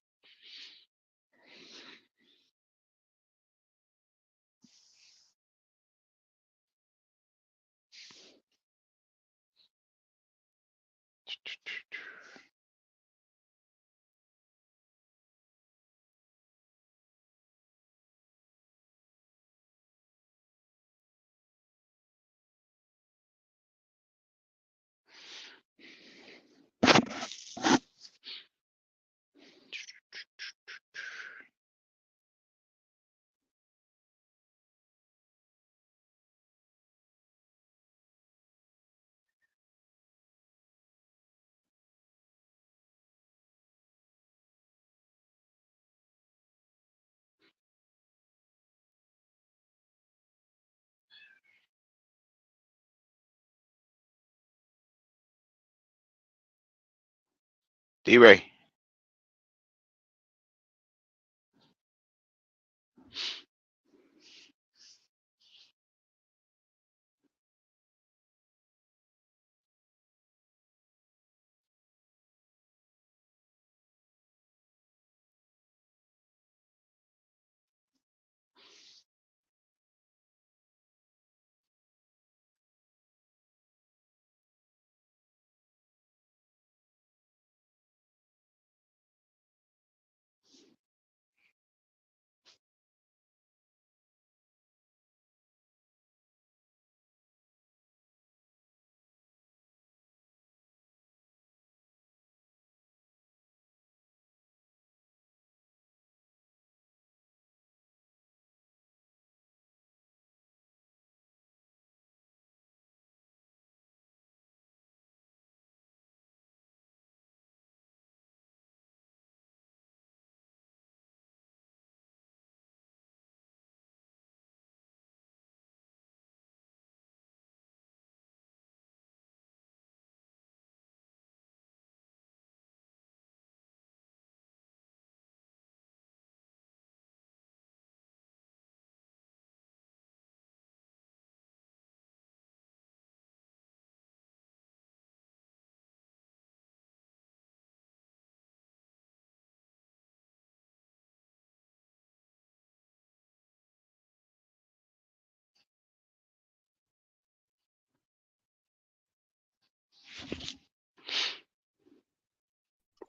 D Ray,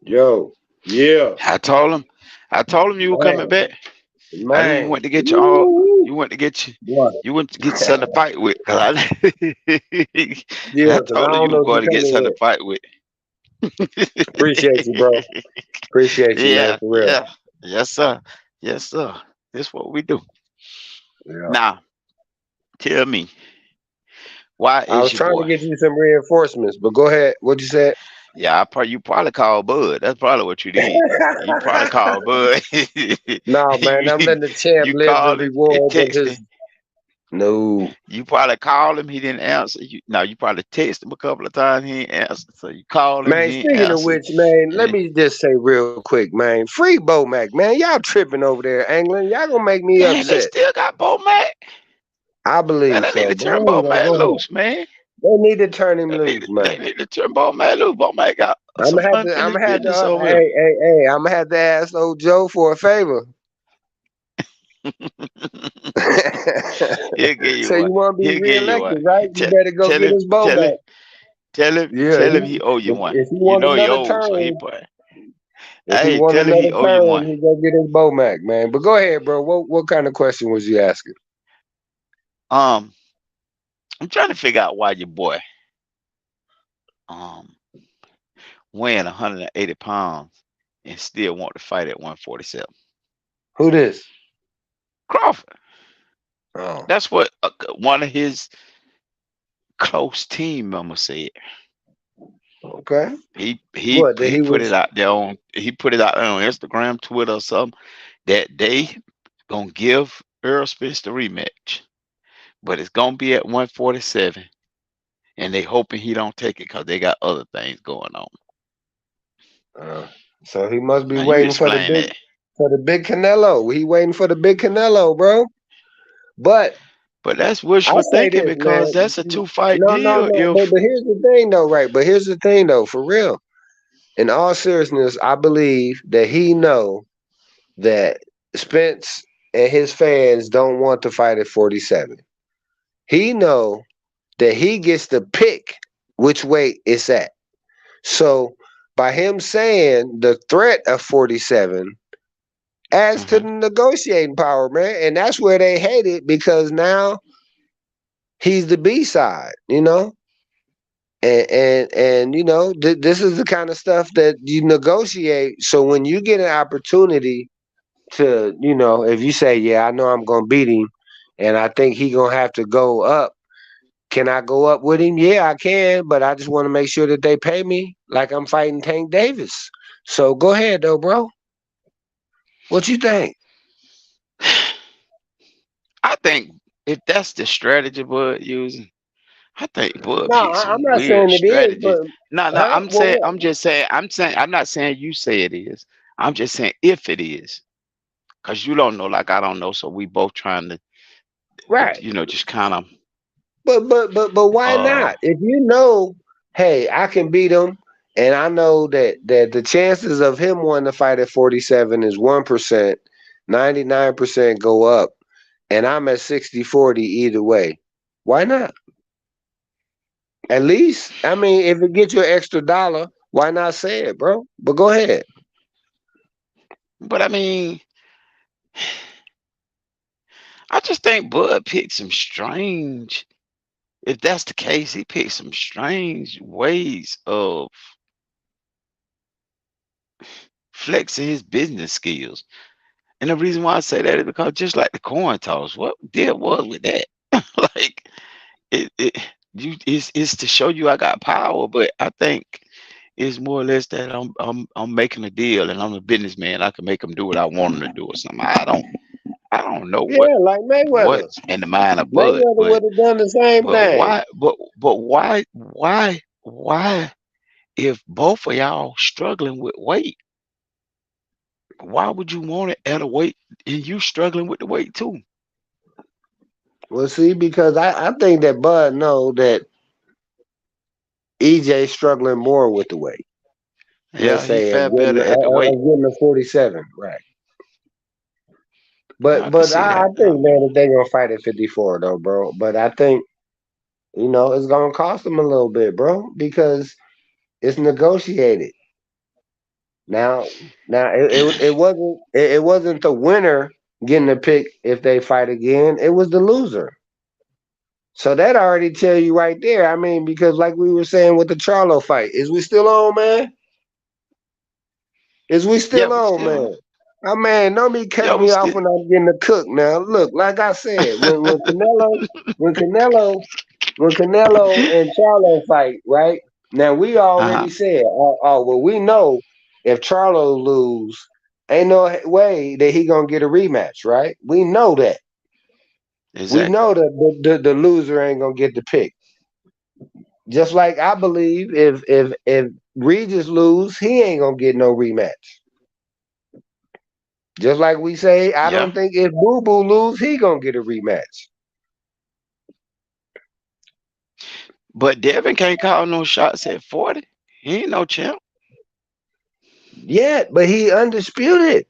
Yo, yeah, I told him. I told him you were coming man, back. I knew you man. went to get your all. Woo, You went to get you. boy. You went to get something to fight with. Cause I, Yeah, I because I told him don't you know were what going you're to get coming something to with. fight with. Appreciate you, bro. Appreciate you, man, Yeah, for real. yeah, yes, sir, yes, sir. That's what we do. Yeah. Now, tell me, why I is was your trying to boy? get you some reinforcements, but go ahead. What you said? Yeah, you probably call Bud. That's probably what you did. You probably call Bud. No, man, I'm letting the champ You live the call him and rewards of text him. his. No, You probably called him. He didn't answer. You probably text him a couple of times. He ain't answer. So you called him. man. He ain't Speaking of answer. which, man, And let then, me just say real quick, man. Free Bomac, man. Y'all tripping over there, England. Y'all gonna make me man, they upset. still got Bo Mac. I Man, believe they need so, to but I turn ain't Bo gonna Mac go ahead. loose, man. They need to turn him loose, They man. need to turn Bo Mac loose. Bo Mac got I'm some gonna have to. I'm unfinished gonna have to. business over Hey, hey, hey! I'm gonna have to ask old Joe for a favor. here. He'll give you So you one. want to be He'll give you one. reelected, right? You Tell, better go tell get him, his bow tell him, back. Yeah, tell him he owe you one. if he You want know he another owes, so he term, put. if he Hey, want tell him he another owe you term, one. he go get his bow back, man. But go ahead, bro. What kind of question was you asking? Um, I'm trying to figure out why your boy um weighing 180 pounds. and still want to fight at 147. Who this? Crawford. Oh, That's what one of his close team members said. okay. What that He he put it was? out there on he put it out there on Instagram, Twitter, or something that they gonna give Errol Spence the rematch, but it's gonna be at 147, and they hoping he don't take it because they got other things going on. Uh, so he must be Now you waiting explain that, for the big Canelo. He waiting for the big Canelo, bro. But but that's I wishful say thinking this, because man. that's a two-fight No, no, deal. no. If But here's the thing, though, right? But here's the thing, though, for real. In all seriousness, I believe that he know that Spence and his fans don't want to fight at 47. He know that he gets to pick which weight it's at. So by him saying the threat of 47 adds to uh the negotiating power, man. And that's where they hate it because now he's the B side, you know? And this is the kind of stuff that you negotiate. So when you get an opportunity to, if you say, yeah, I know I'm gonna beat him and I think he gonna have to go up. Can I go up with him? Yeah, I can, but I just want to make sure that they pay me like I'm fighting Tank Davis. So go ahead though, bro. What you think? I think if that's the strategy Bud using, I think Bud No, picked I'm some not weird saying it is, strategies. but No, no, huh? Well, what? I'm saying, I'm not saying you say it is. I'm just saying if it is, because you don't know, like I don't know. So we both trying to, Right. just kind of, But why uh, not? If you know, hey, I can beat him, and I know that the chances of him wanting to fight at 47 is 1%, 99% go up, and I'm at 60-40 either way. Why not? At least, I mean, if it gets you an extra dollar, why not say it, bro? But go ahead. but I mean, I just think Bud picked some strange. If that's the case, he picked some strange ways of flexing his business skills. And the reason why I say that is because just like the coin toss, what deal was with that? Like it it's to show you I got power, but I think it's more or less that I'm making a deal and I'm a businessman. I can make them do what I want them to do or something. I don't know Yeah, like Mayweather. what's in the mind of Bud, Mayweather would have done the same but thing. why if both of y'all struggling with weight, why would you want it at a weight and you struggling with the weight too? Well, see, because I think that Bud know that EJ struggling more with the weight. Let's Yeah, he say fare better at the of weight. getting a 47, right? But I can but see I that. think man that they gonna fight at 54 though, bro. But I think it's gonna cost them a little bit, bro, because it's negotiated. Now now it wasn't the winner getting the pick if they fight again. It was the loser. So that already tell you right there. I mean, because like we were saying with the Charlo fight, is we still on, man? Is we Yeah, still we on, still on. man? Oh man, don't be Yeah, cutting we me off still. when I'm getting to cook now. Look, like I said, when Canelo when Canelo and Charlo fight, right? Now we Uh-huh. already said, well, we know if Charlo lose, ain't no way that he gonna get a rematch, right? We know that. We Exactly. know that the loser ain't gonna get the pick. Just like I believe if Regis lose, he ain't gonna get no rematch. Just like we say, I Yeah. don't think if Boo Boo lose, he gonna get a rematch. But Devin can't call no shots at 40. He ain't no champ. Yet, but he undisputed.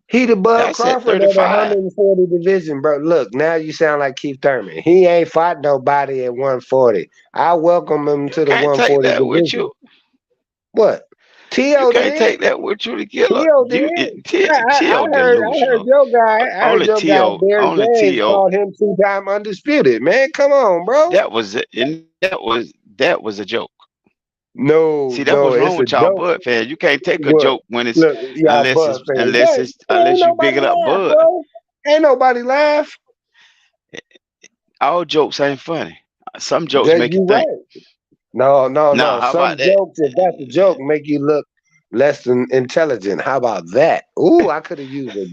He the Bud That's at Crawford of the 35. 140 division, bro. Look, now you sound like Keith Thurman. He ain't fought nobody at 140. I welcome him You to the can't take 140 that with division. you. What? You T.O. can't did. take that with you to get up. T.O. did. T.O. I heard delusional. your guy. I heard Only your guy, T.O. Derek Only James, T.O. called him two-time undisputed. Man, come on, bro. That was it. And that was a joke. No, See, that's no, what's wrong it's a with y'all joke. Bud fans. You can't take a What? joke when it's Look, y'all Bud fans. Ain't unless you big nobody it up laugh, Bud. bro. Ain't nobody laugh. All jokes ain't funny. Some jokes That make you you think. right. No, no, Now, no. how Some about that? jokes, if that's a joke, make you look less than intelligent. How about that? Ooh, I could have used a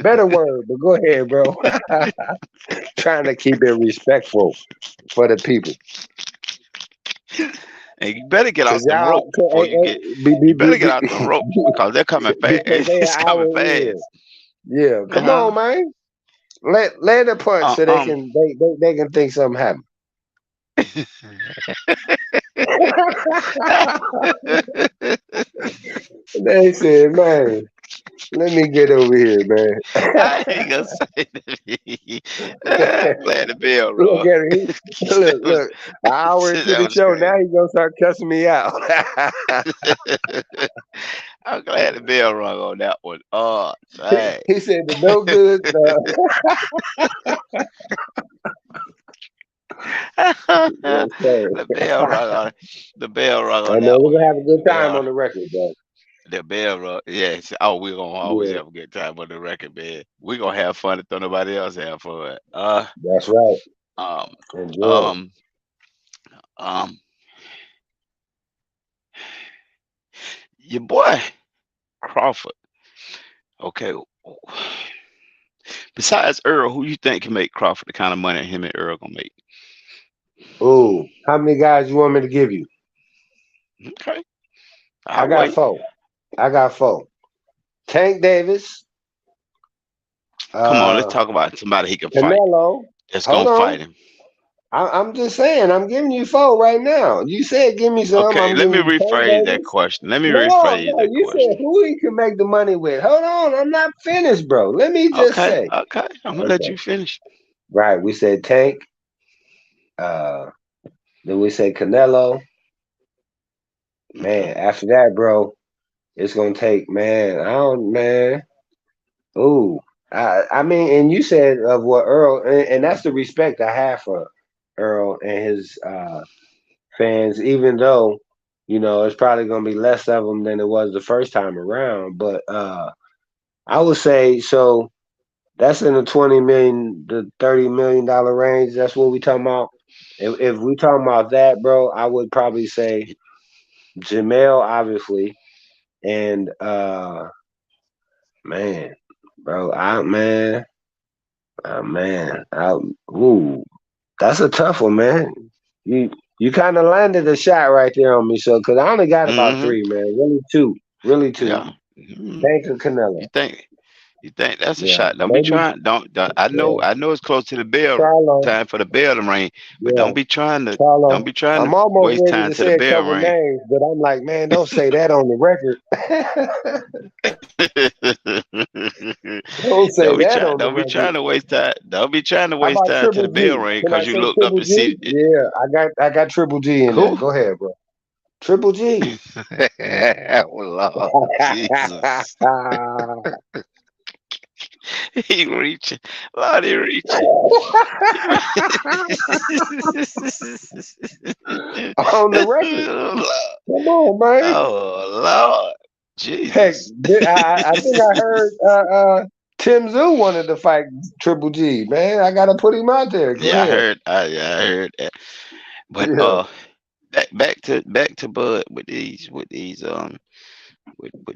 better word, but go ahead, bro. Trying to keep it respectful for the people. And you better get Cause off them y'all rope before you get. You better get out them ropes because they're coming fast. because they an It's coming hour in. fast. Yeah, come Uh-huh. on, man. Let the punch Uh, so um. they can think something happened. They said, man, let me get over here, man. I ain't gonna say that. Glad the bell Look rung. at it. Look. An hour Sit into down the on the show, screen. now he's gonna start cussing me out. I'm glad the bell rung on that one. Oh, dang. He said the no good. Yes, sir. The bell rung on. The bell rung I on know that we're one. gonna have a good time Bell. on the record, bro. The bell rung. Yes. Oh, we're gonna always Yeah, have a good time on the record, man. We're gonna have fun if nobody else have fun. that's right. Um, Enjoy. um, um. Your boy Crawford. Okay. Besides Earl, who you think can make Crawford the kind of money him and Earl gonna make? Ooh, how many guys you want me to give you? Okay, I I'll got wait. four. I got four. Tank Davis, Come on, let's uh, talk about somebody he can fight. Canelo. That's Hold gonna on. fight him. I'm just saying. I'm giving you four right now. You said give me some. Okay, I'm let giving me you Tank rephrase that Davis. question. Let me No, rephrase no. that You said question. who he can make the money with. Hold on. I'm not finished, bro. Let me just Okay, say. okay, I'm gonna let Okay. you finish. Right. We said Tank. Uh, then we say Canelo. Okay. Man, after that, bro, it's gonna take. Man, I don't. Man. Ooh. I mean, and you said of what Earl, and that's the respect I have for Earl and his fans, even though it's probably going to be less of them than it was the first time around. But I would say so. That's in the 20 million, the $30 million range. That's what we talking about. If we talking about that, bro, I would probably say Jamel, obviously, and man, bro, ooh, that's a tough one, man. You you kind of landed a shot right there on me, so because I only got about Mm-hmm. three, man. Really two. Yeah. Mhm. Tank or Canelo. You think? You think that's a Yeah, shot? Don't be maybe. trying. Don't. I know. Yeah, I know it's close to the bell Charlo. time for the bell to ring, but Yeah, Don't Charlo. be trying to I'm almost waste ready time to to the say a bell couple ring. names, but I'm like, man, don't say that on the record. Don't say that on the Don't be record. trying to waste time. Don't be trying to How waste about time to Triple the bell G? ring Can I because you say looked up Triple to see G? Yeah, I got Triple G in there. who. Go ahead, bro. Triple G. Oh Lord, Jesus, he reaching, Lord, he reaching. On the record. Come on, man. Oh Lord, Heck, Jesus. I think I heard Tim Zoo wanted to fight Triple G. Man, I gotta put him out there. Go Yeah, I ahead. heard. Yeah, I heard that. But Yeah. back to Bud with these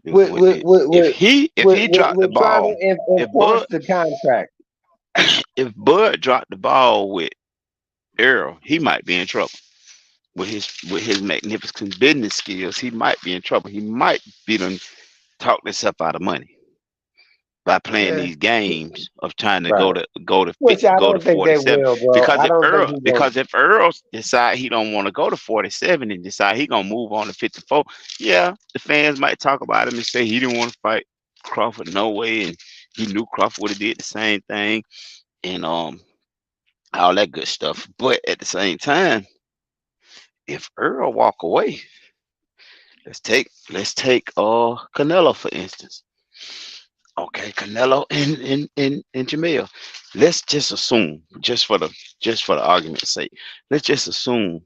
With with with if with he dropped the with trying to ball, if enforce Bud the contract. if Bud dropped the ball with Errol, he might be in trouble with his magnificent business skills. He might be in trouble. He might be done talk himself out of money by playing Yeah. these games of trying to Right. Which I go to don't think they 47. will, bro. I don't think he will. Because if Earl decide he don't want to go to 47 and decide he gonna move on to 54, yeah, the fans might talk about him and say he didn't want to fight Crawford no way, and he knew Crawford would have did the same thing, and all that good stuff. But at the same time, if Earl walk away, let's take Canelo for instance. Okay, Canelo and Jamil. Let's just assume, just for the argument's sake, let's just assume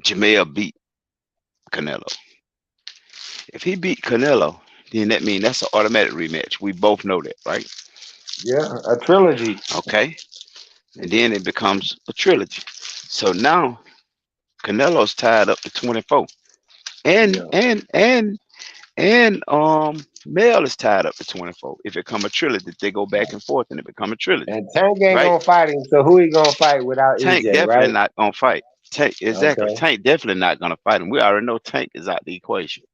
Jamel beat Canelo. If he beat Canelo, then that means that's an automatic rematch. We both know that, right? Yeah, a trilogy. Okay. And then it becomes a trilogy. So now Canelo's tied up to 24. And Yeah. and and and Mel is tied up to 24. If it become a trilogy, they go back and forth and it become a trilogy. And Tank ain't Right? gonna fight him, so who he gonna fight without Tank EJ, definitely right? not gonna fight. Tank exactly. Okay. Tank definitely not gonna fight him. We already know Tank is out the equation.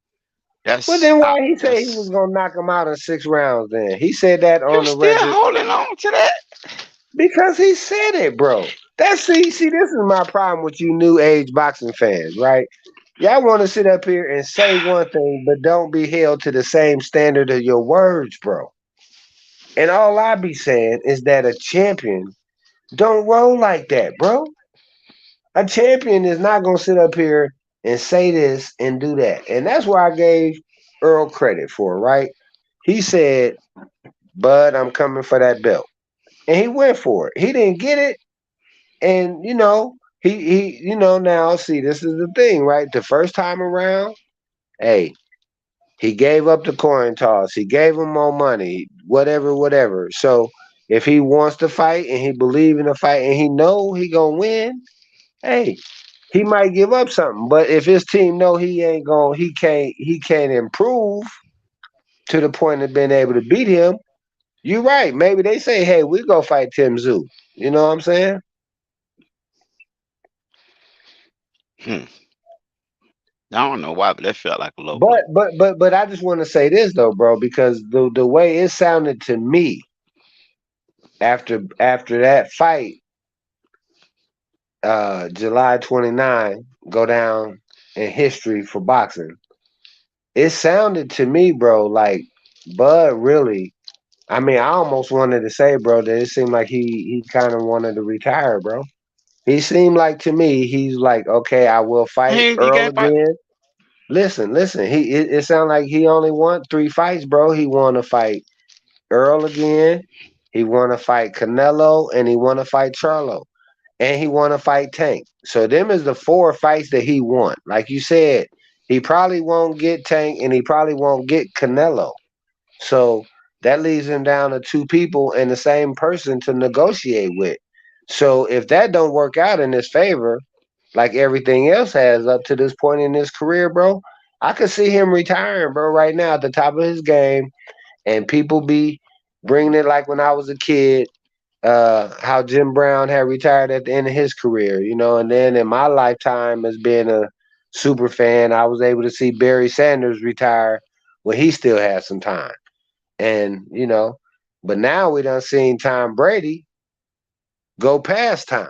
Well, That's then out. why he say he was That's gonna knock him out in 6 rounds? Then he said that you on the still record holding on to that? because he said it, bro. That's see, this is my problem with you new age boxing fans, right? Y'all want to sit up here and say one thing, but don't be held to the same standard of your words, bro. And all I be saying is that a champion don't roll like that, bro. A champion is not gonna sit up here and say this and do that. And that's why I gave Earl credit for, right? He said, Bud, I'm coming for that belt. And he went for it. He didn't get it. And now see, this is the thing, right? The first time around, hey, he gave up the coin toss. He gave him more money, whatever, whatever. So if he wants to fight and he believe in the fight and he know he gonna win, hey, he might give up something. But if his team know he ain't going, he can't improve to the point of being able to beat him. You're right. Maybe they say, hey, we go fight Tim Zoo. You know what I'm saying? Hmm. I don't know why, but that felt like a low But blow. I just want to say this though, bro, because the way it sounded to me after that fight, July 29 go down in history for boxing. It sounded to me, bro, like Bud really. I mean, I almost wanted to say, bro, that it seemed like he kind of wanted to retire, bro. He seemed like to me, he's like, okay, I will fight He Earl can't fight. again. Listen. It sounded like he only won 3 fights, bro. He want to fight Earl again. He want to fight Canelo, and he want to fight Charlo, and he want to fight Tank. So them is the 4 fights that he want. Like you said, he probably won't get Tank, and he probably won't get Canelo. So that leaves him down to 2 people and the same person to negotiate with. So if that don't work out in his favor, like everything else has up to this point in his career, bro, I could see him retiring, bro, right now at the top of his game, and people be bringing it like when I was a kid, how Jim Brown had retired at the end of his career, and then in my lifetime as being a super fan, I was able to see Barry Sanders retire when he still had some time. And, but now we done seen Tom Brady go past time.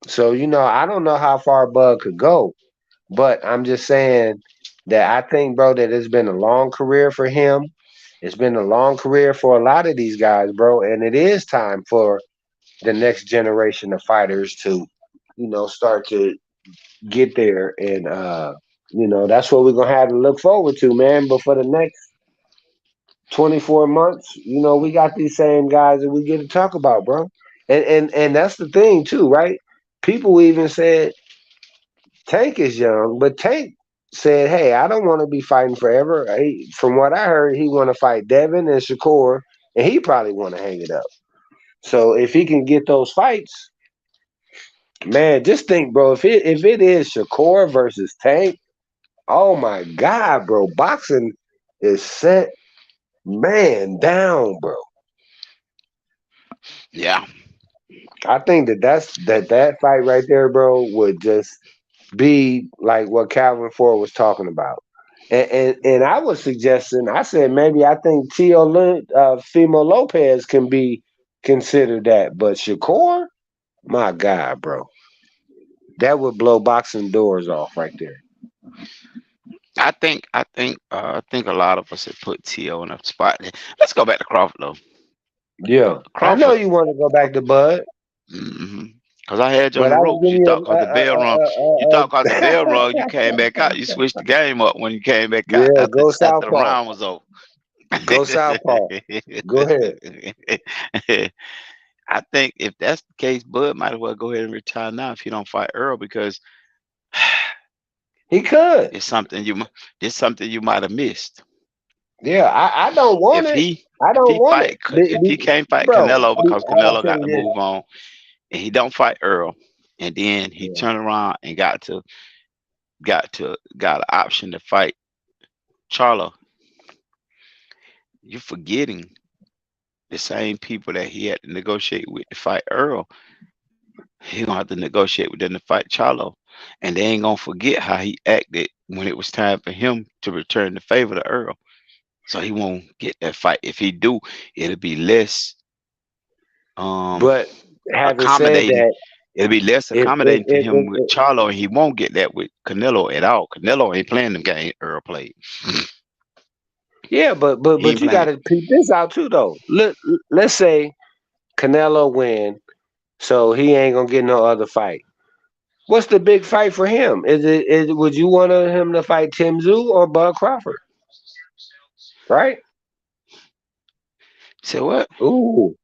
So, I don't know how far Bud could go, but I'm just saying that I think, bro, that it's been a long career for him. It's been a long career for a lot of these guys, bro. And it is time for the next generation of fighters to, start to get there. And, that's what we're going to have to look forward to, man. But for the next 24 months, we got these same guys that we get to talk about, bro. And that's the thing too, right? People even said Tank is young, but Tank said, "Hey, I don't want to be fighting forever." From what I heard, he want to fight Devin and Shakur, and he probably want to hang it up. So if he can get those fights, man, just think, bro. If it is Shakur versus Tank, oh my God, bro, boxing is set man down, bro. Yeah. I think that fight right there, bro, would just be like what Calvin Ford was talking about. And I was suggesting, I said maybe I think Fimo Lopez can be considered that, but Shakur, my God, bro, that would blow boxing doors off right there. I think a lot of us have put T.O. in a spot. Let's go back to Crawford though. Yeah, I know Crawford. you want to go back to Bud, Cause I had you on but the I was ropes. You giving thought you cause the bell rung. You thought cause the bell rung, you came back out. You switched the game up when you came back out yeah, after go after the Southpaw, round was over. go Southpaw. Go ahead. I think if that's the case, Bud might as well go ahead and retire now if he don't fight Earl because He could. It's something you it's something you might have missed. Yeah, I don't want If it. he I if don't he want it. fight if he can't fight Bro, Canelo because I'll Canelo tell got to you move on and he don't fight Earl, and then he this. turned around and got an option to fight Charlo, you're forgetting the same people that he had to negotiate with to fight Earl. He gonna have to negotiate with them to fight Charlo, and they ain't gonna forget how he acted when it was time for him to return the favor to Earl. So he won't get that fight. If he do, it'll be less um But having said accommodating. that, It'll be less if accommodating for him with Charlo, and he won't get that with Canelo at all. Canelo ain't playing the game Earl played. yeah, He but ain't you playing. got to peep this out too, though. Let's say Canelo win, so he ain't gonna get no other fight. What's the big fight for him? Would you want him to fight Tim Tszyu or Bud Crawford? Right? So what? Ooh,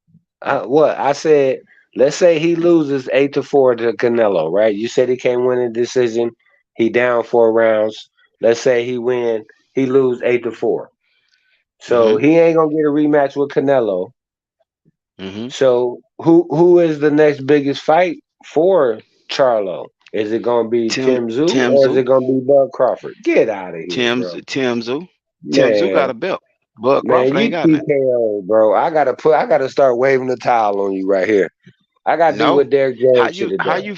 what I said. Let's say he loses 8-4 to Canelo. Right? You said he can't win a decision. He down 4 rounds. Let's say he win. He lose 8-4. So Mm-hmm. he ain't gonna get a rematch with Canelo. Mm-hmm. So who is the next biggest fight for Charlo? Is it gonna be Tim Tszyu or is Timzu. it gonna be Bud Crawford? Get out of here, bro. Timzu. Timzu got Man, a belt. Bud man, Crawford you ain't got nothing. TKO, bro. I gotta start waving the towel on you right here. I gotta do No. what Derek Jones should have done.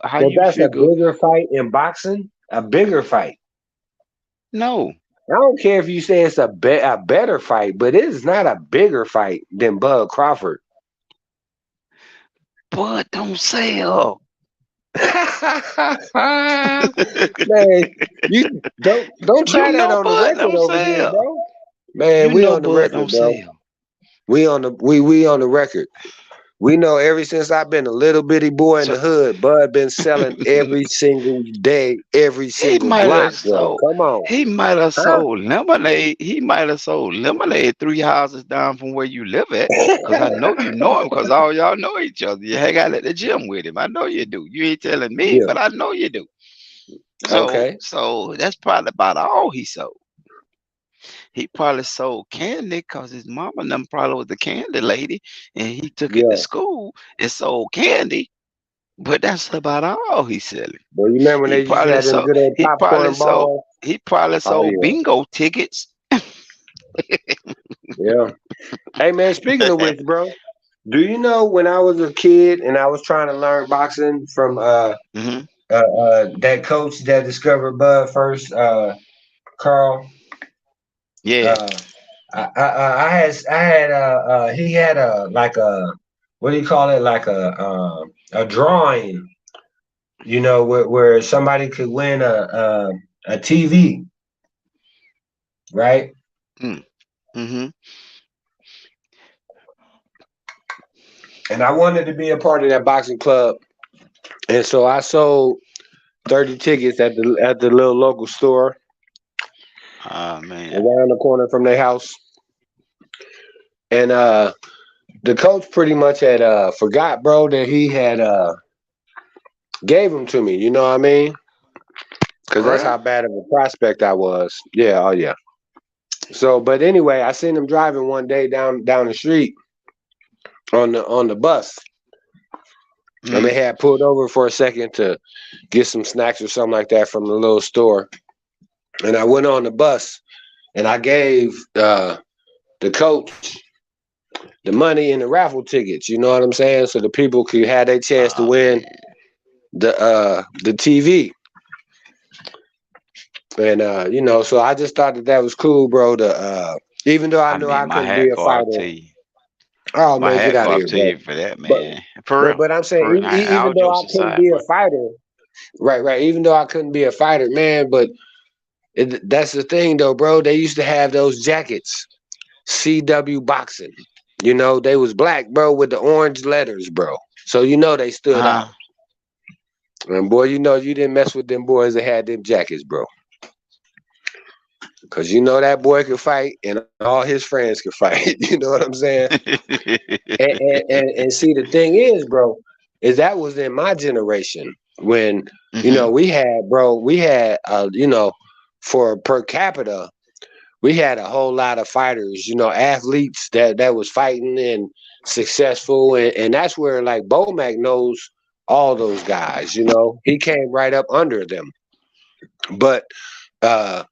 How But you that's a figure bigger fight in boxing. A bigger fight. no. I don't care if you say it's a better fight, but it is not a bigger fight than Bud Crawford. Bud don't sell. Man, you don't You try that know on the Bud record don't over here, sell. bro. Man, You we know on the Bud record, don't bro. sell. We on the record. We know ever since I've been a little bitty boy in So the hood, Bud been selling every single day, every he single might block, have bro. sold Come on, he might have huh? sold lemonade. He might have sold lemonade 3 houses down from where you live at. Cause I know you know him, cause all y'all know each other. You hang out at the gym with him. I know you do. You ain't telling me, Yeah. but I know you do. Okay. So that's probably about all he sold. He probably sold candy because his mama and them probably was the candy lady, and he took it to Yeah. school and sold candy. But that's about all he's selling. But you remember when He they used to probably have them sold. good old He probably popcorn sold. balls? He probably Oh sold bingo tickets. yeah. Yeah. Hey man, speaking of which, bro, do you know when I was a kid and I was trying to learn boxing from Hmm. that coach that discovered Bud first, Carl. Yeah. Uh, I had he had a like a what do you call it, like a drawing, where somebody could win a TV, right? Mm. Hmm. And I wanted to be a part of that boxing club, and so I sold 30 tickets at the little local store Oh man. around the corner from their house, and the coach pretty much had forgot, bro, that he had gave them to me. You know what I mean? Because For that's real? how bad of a prospect I was. Yeah, oh yeah. So, but anyway, I seen him driving one day down the street on the bus, and they Mm. had pulled over for a second to get some snacks or something like that from the little store. And I went on the bus, and I gave the coach the money and the raffle tickets. You know what I'm saying? So the people could have their chance to Oh win man. the TV. And so I just thought that was cool, bro. To even though I I knew mean, I my couldn't be hat a go off fighter. to you. Oh My man, get hat out go of off here, to bro. you for that, But man. For real. but I'm saying For real. Now, even all though I jokes couldn't aside, be a bro. fighter, right. Even though I couldn't be a fighter, man. But that's the thing, though, bro. They used to have those jackets, CW boxing. They was black, bro, with the orange letters, bro. So they stood out. Huh? And boy, you didn't mess with them boys that had them jackets, bro. Cause that boy could fight and all his friends could fight. You know what I'm saying? And see, the thing is, bro. is that was in my generation when Hmm. we had for per capita we had a whole lot of fighters, athletes that was fighting and successful, and that's where like Bomac knows all those guys. He came right up under them, but uh,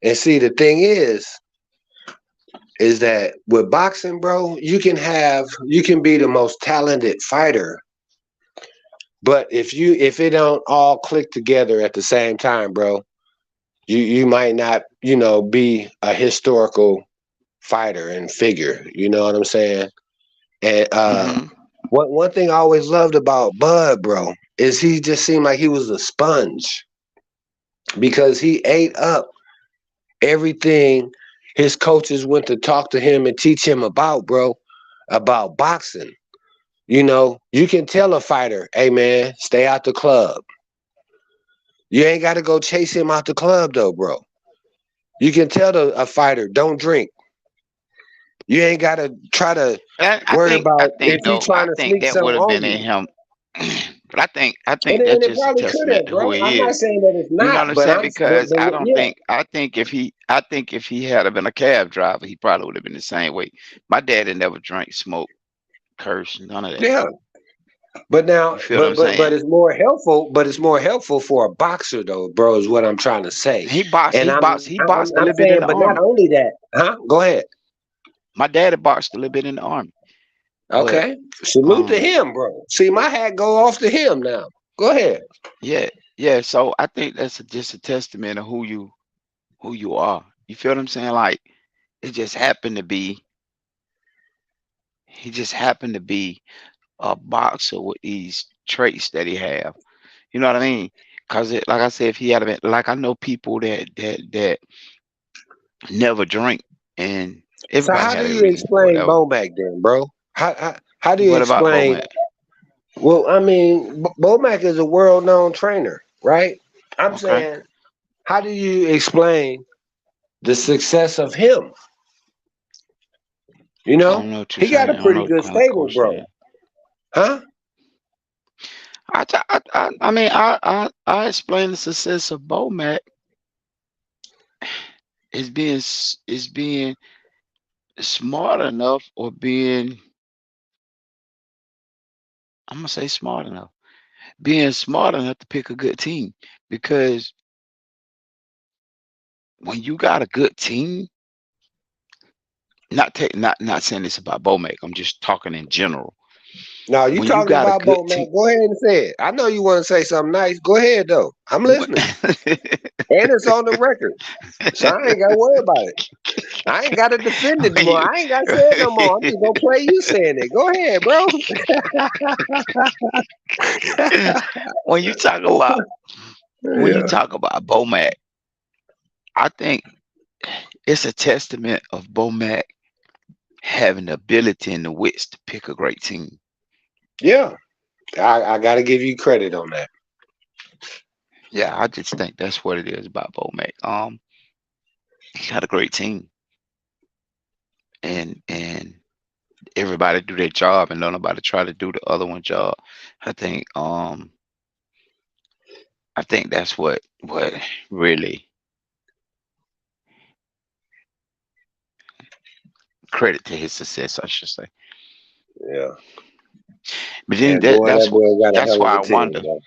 and see the thing is that with boxing, bro, you can be the most talented fighter, but if it don't all click together at the same time, bro, you might not be a historical fighter and figure. You know what I'm saying? And Hmm. one thing I always loved about Bud, bro, is he just seemed like he was a sponge because he ate up everything his coaches went to talk to him and teach him about, bro, about boxing. You can tell a fighter, hey man, stay out the club. You ain't got to go chase him out the club though, bro. You can tell a fighter, don't drink. You ain't got to try to worry I about if think he though, trying I to think sneak that something would have on been in you. him. But I think And that's it just a probably could testament have, to who bro. I'm he not is. saying that it's You know not, what I'm but saying? Because I don't yeah, think I think if he had been a cab driver, he probably would have been the same way. My daddy never drank, smoked, cursed, none of that. yeah. But now, You feel what I'm saying? but it's more helpful. But it's more helpful for a boxer, though, bro. Is what I'm trying to say. And He boxed a I'm little bit saying, in the but not army. only that, huh? Go ahead. My daddy boxed a little bit in the army. But Okay. Salute to um him, bro. See, my hat go off to him now. Go ahead. yeah, yeah. So I think that's just a testament of who you are. You feel what I'm saying? Like it just happened to be he just happened to be a boxer with these traits that he have. You know what I mean? Cause like I said, if he had been like I know people that never drink, and So everybody how had do a you reason for explain whatever. Bomac then, bro? How do you What about explain? Bomac? Well, I mean, Bomac is a world-known trainer, right? I'm Okay, saying, how do you explain the success of him? I don't know what you're He got saying. a I don't know pretty what good kind of stable, coach bro. saying. Huh? I mean, I explain the success of Bomac is being smart enough, or being, I'm gonna say smart enough, being smart enough to pick a good team. Because when you got a good team, not saying this about Bomac, I'm just talking in general. No, you When you talking got a about good Bomac? team, Go ahead and say it. I know you want to say something nice. Go ahead though. I'm what? listening, and it's on the record, so I ain't got to worry about it. I ain't got to defend it when more. you I ain't got to say it no more. I'm just gonna play you saying it. Go ahead, bro. when you talk about when you Yeah. talk about Bomac, I think it's a testament of Bomac having the ability and the wits to pick a great team. Yeah. I got to give you credit on that. Yeah, I just think that's what it is about Bomac. He got a great team, and everybody do their job, and don't nobody try to do the other one job. I think um I think that's what really credit to his success, I should say. Yeah. But then And boy, that boy got a that's hell of why a I team, wonder, bro.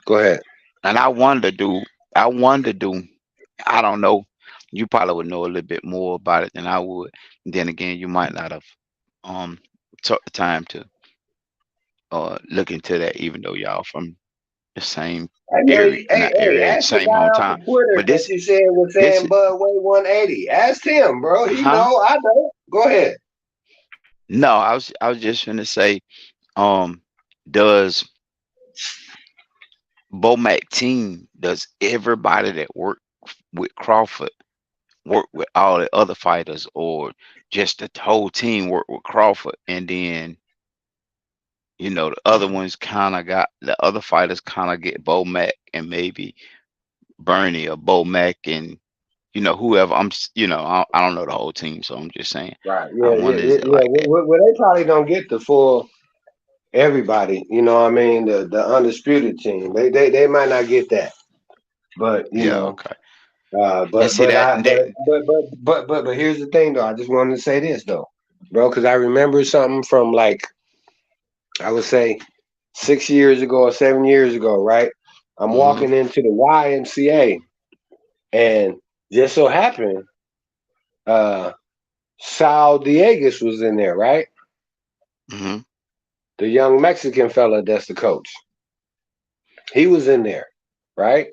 Go ahead. and I wonder, do I don't know. You probably would know a little bit more about it than I would. Then again, you might not have um took the time to look into that, even though y'all from the same I know area, you. not Hey, area, ask the same guy off hometown. of Twitter But that you said was this, saying Bud weigh 180. Ask him, bro. He huh? know. I know. Go ahead. No, I was just gonna say, um, does Bomac team, does everybody that work with Crawford work with all the other fighters, or just the whole team work with Crawford, and then the other fighters kind of get Bomac, and maybe Bernie or Bomac, and whoever. I don't know the whole team, so I'm just saying. Right. I Yeah. Yeah. wonder, Yeah. is it Yeah. like that? Well, they probably don't get the full. everybody. You know what I mean? The undisputed team. They might not get that, but you Yeah, know. okay. And But see but that I that but here's the thing though. I just wanted to say this though, bro, because I remember something from like I would say 6 years ago or 7 years ago, right? I'm mhm, walking into the YMCA, and just so happened, uh, Sal Diegas was in there, right? mhm, The young Mexican fella that's the coach. He was in there, right?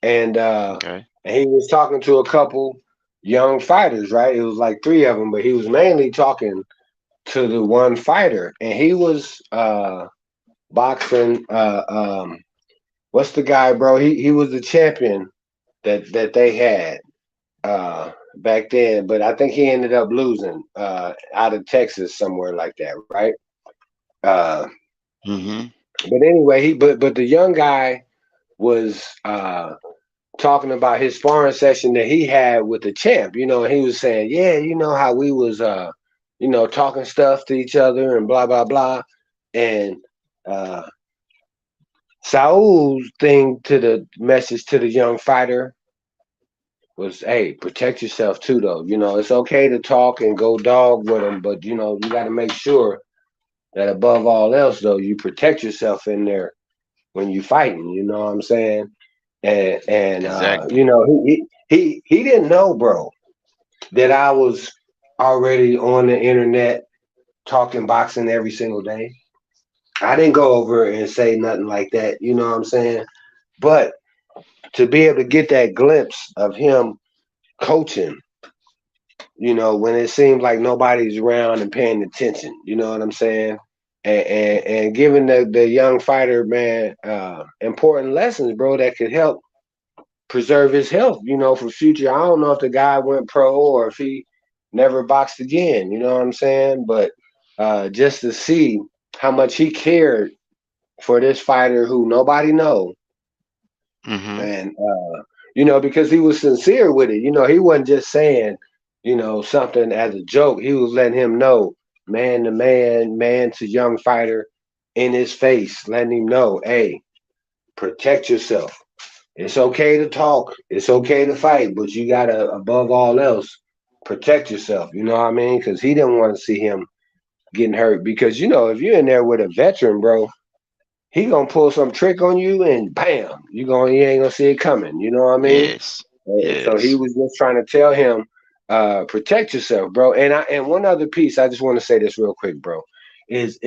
And okay. he was talking to a couple young fighters, right? It was like three of them, but he was mainly talking to the one fighter, and he was boxing. What's the guy, bro? He was the champion that they had back then, but I think he ended up losing out of Texas somewhere like that, right? Uh, Mhm. but anyway, but the young guy was talking about his sparring session that he had with the champ. You know, he was saying, yeah, you know how we was talking stuff to each other and blah blah blah, and uh Saul's thing to the message to the young fighter was, hey, protect yourself too, though. You know, it's okay to talk and go dog with them, but you know, you got to make sure that above all else, though, you protect yourself in there when you fighting. You know what I'm saying? And Exactly. you know, he didn't know, bro, that I was already on the internet talking boxing every single day. I didn't go over and say nothing like that. You know what I'm saying? But to be able to get that glimpse of him coaching, you know, when it seems like nobody's around and paying attention, you know what I'm saying? And giving the young fighter, man, important lessons, bro, that could help preserve his health, you know, for future. I don't know if the guy went pro or if he never boxed again, you know what I'm saying? But just to see how much he cared for this fighter who nobody know, Mhm. and you know, because he was sincere with it. You know, he wasn't just saying, you know, something as a joke. He was letting him know, man to man, man to young fighter, in his face, letting him know, hey, protect yourself. It's okay to talk. It's okay to fight, but you gotta, above all else, protect yourself. You know what I mean? Because he didn't want to see him getting hurt. Because you know, if you're in there with a veteran, bro, he gonna pull some trick on you, and bam, you ain't gonna see it coming. You know what I mean? Yes. So he Yes. was just trying to tell him, protect yourself, bro. And one other piece, I just want to say this real quick, bro. Is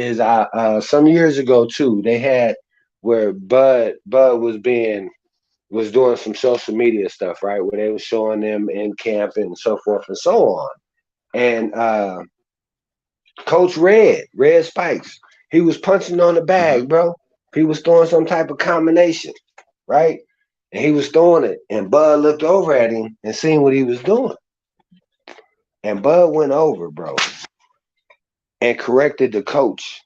some years ago too, they had where Bud was doing some social media stuff, right? Where they was showing them in camp and so forth and so on. And Coach Red Spikes, he was punching on the Mhm. bag, bro. He was throwing some type of combination, right? And he was throwing it, and Bud looked over at him and seen what he was doing. And Bud went over, bro, and corrected the coach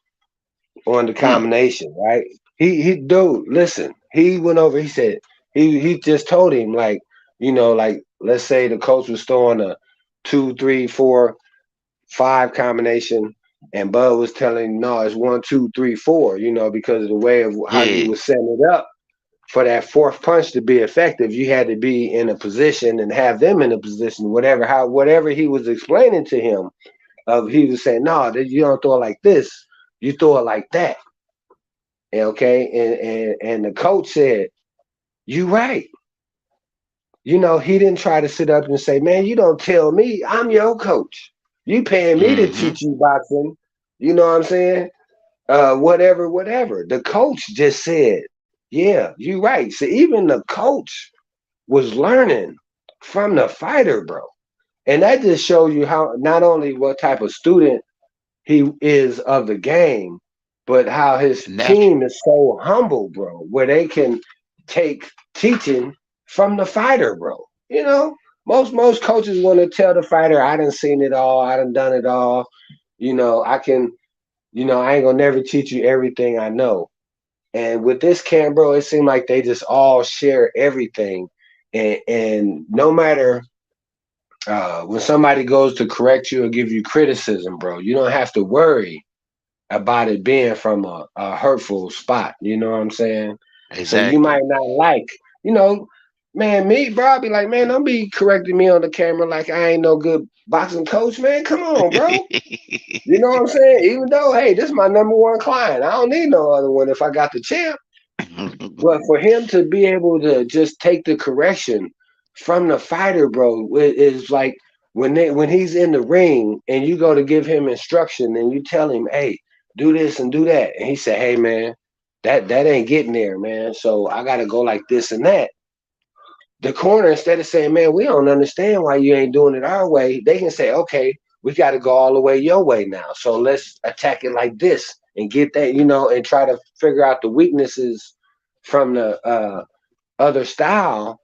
on the Mm. combination, right? Dude, listen, he went over, he said, he just told him, like, you know, like, let's say the coach was throwing a 2, 3, 4, 5 combination, and Bud was telling him, no, it's 1, 2, 3, 4, you know, because of the way of how you Yeah. was setting it up. For that fourth punch to be effective, you had to be in a position and have them in a position, whatever he was explaining to him. He was saying, no, you don't throw it like this, you throw it like that. Okay, and the coach said, you right. You know, he didn't try to sit up and say, man, you don't tell me, I'm your coach. You paying me to Mhm. teach you boxing. You know what I'm saying? Whatever. The coach just said, yeah, you right. So even the coach was learning from the fighter, bro. And that just shows you how, not only what type of student he is of the game, but how his Natural. team is so humble, bro, where they can take teaching from the fighter, bro. You know, most coaches want to tell the fighter, I done seen it all, I done it all. You know, I can, I ain't gonna never teach you everything I know. And with this camp, bro, it seemed like they just all share everything. And no matter when somebody goes to correct you or give you criticism, bro, you don't have to worry about it being from a hurtful spot. You know what I'm saying? So you might Exactly. not like, you know, man, me, bro, I be like, man, don't be correcting me on the camera like I ain't no good boxing coach, man. Come on, bro. You know what I'm saying? Even though, hey, this is my number one client. I don't need no other one if I got the champ. But for him to be able to just take the correction from the fighter, bro, is like when he's in the ring and you go to give him instruction and you tell him, hey, do this and do that, and he said, hey, man, that ain't getting there, man. So I got to go like this and that. The corner, instead of saying, man, we don't understand why you ain't doing it our way, they can say, okay, we got to go all the way your way now. So let's attack it like this and get that, and try to figure out the weaknesses from the other style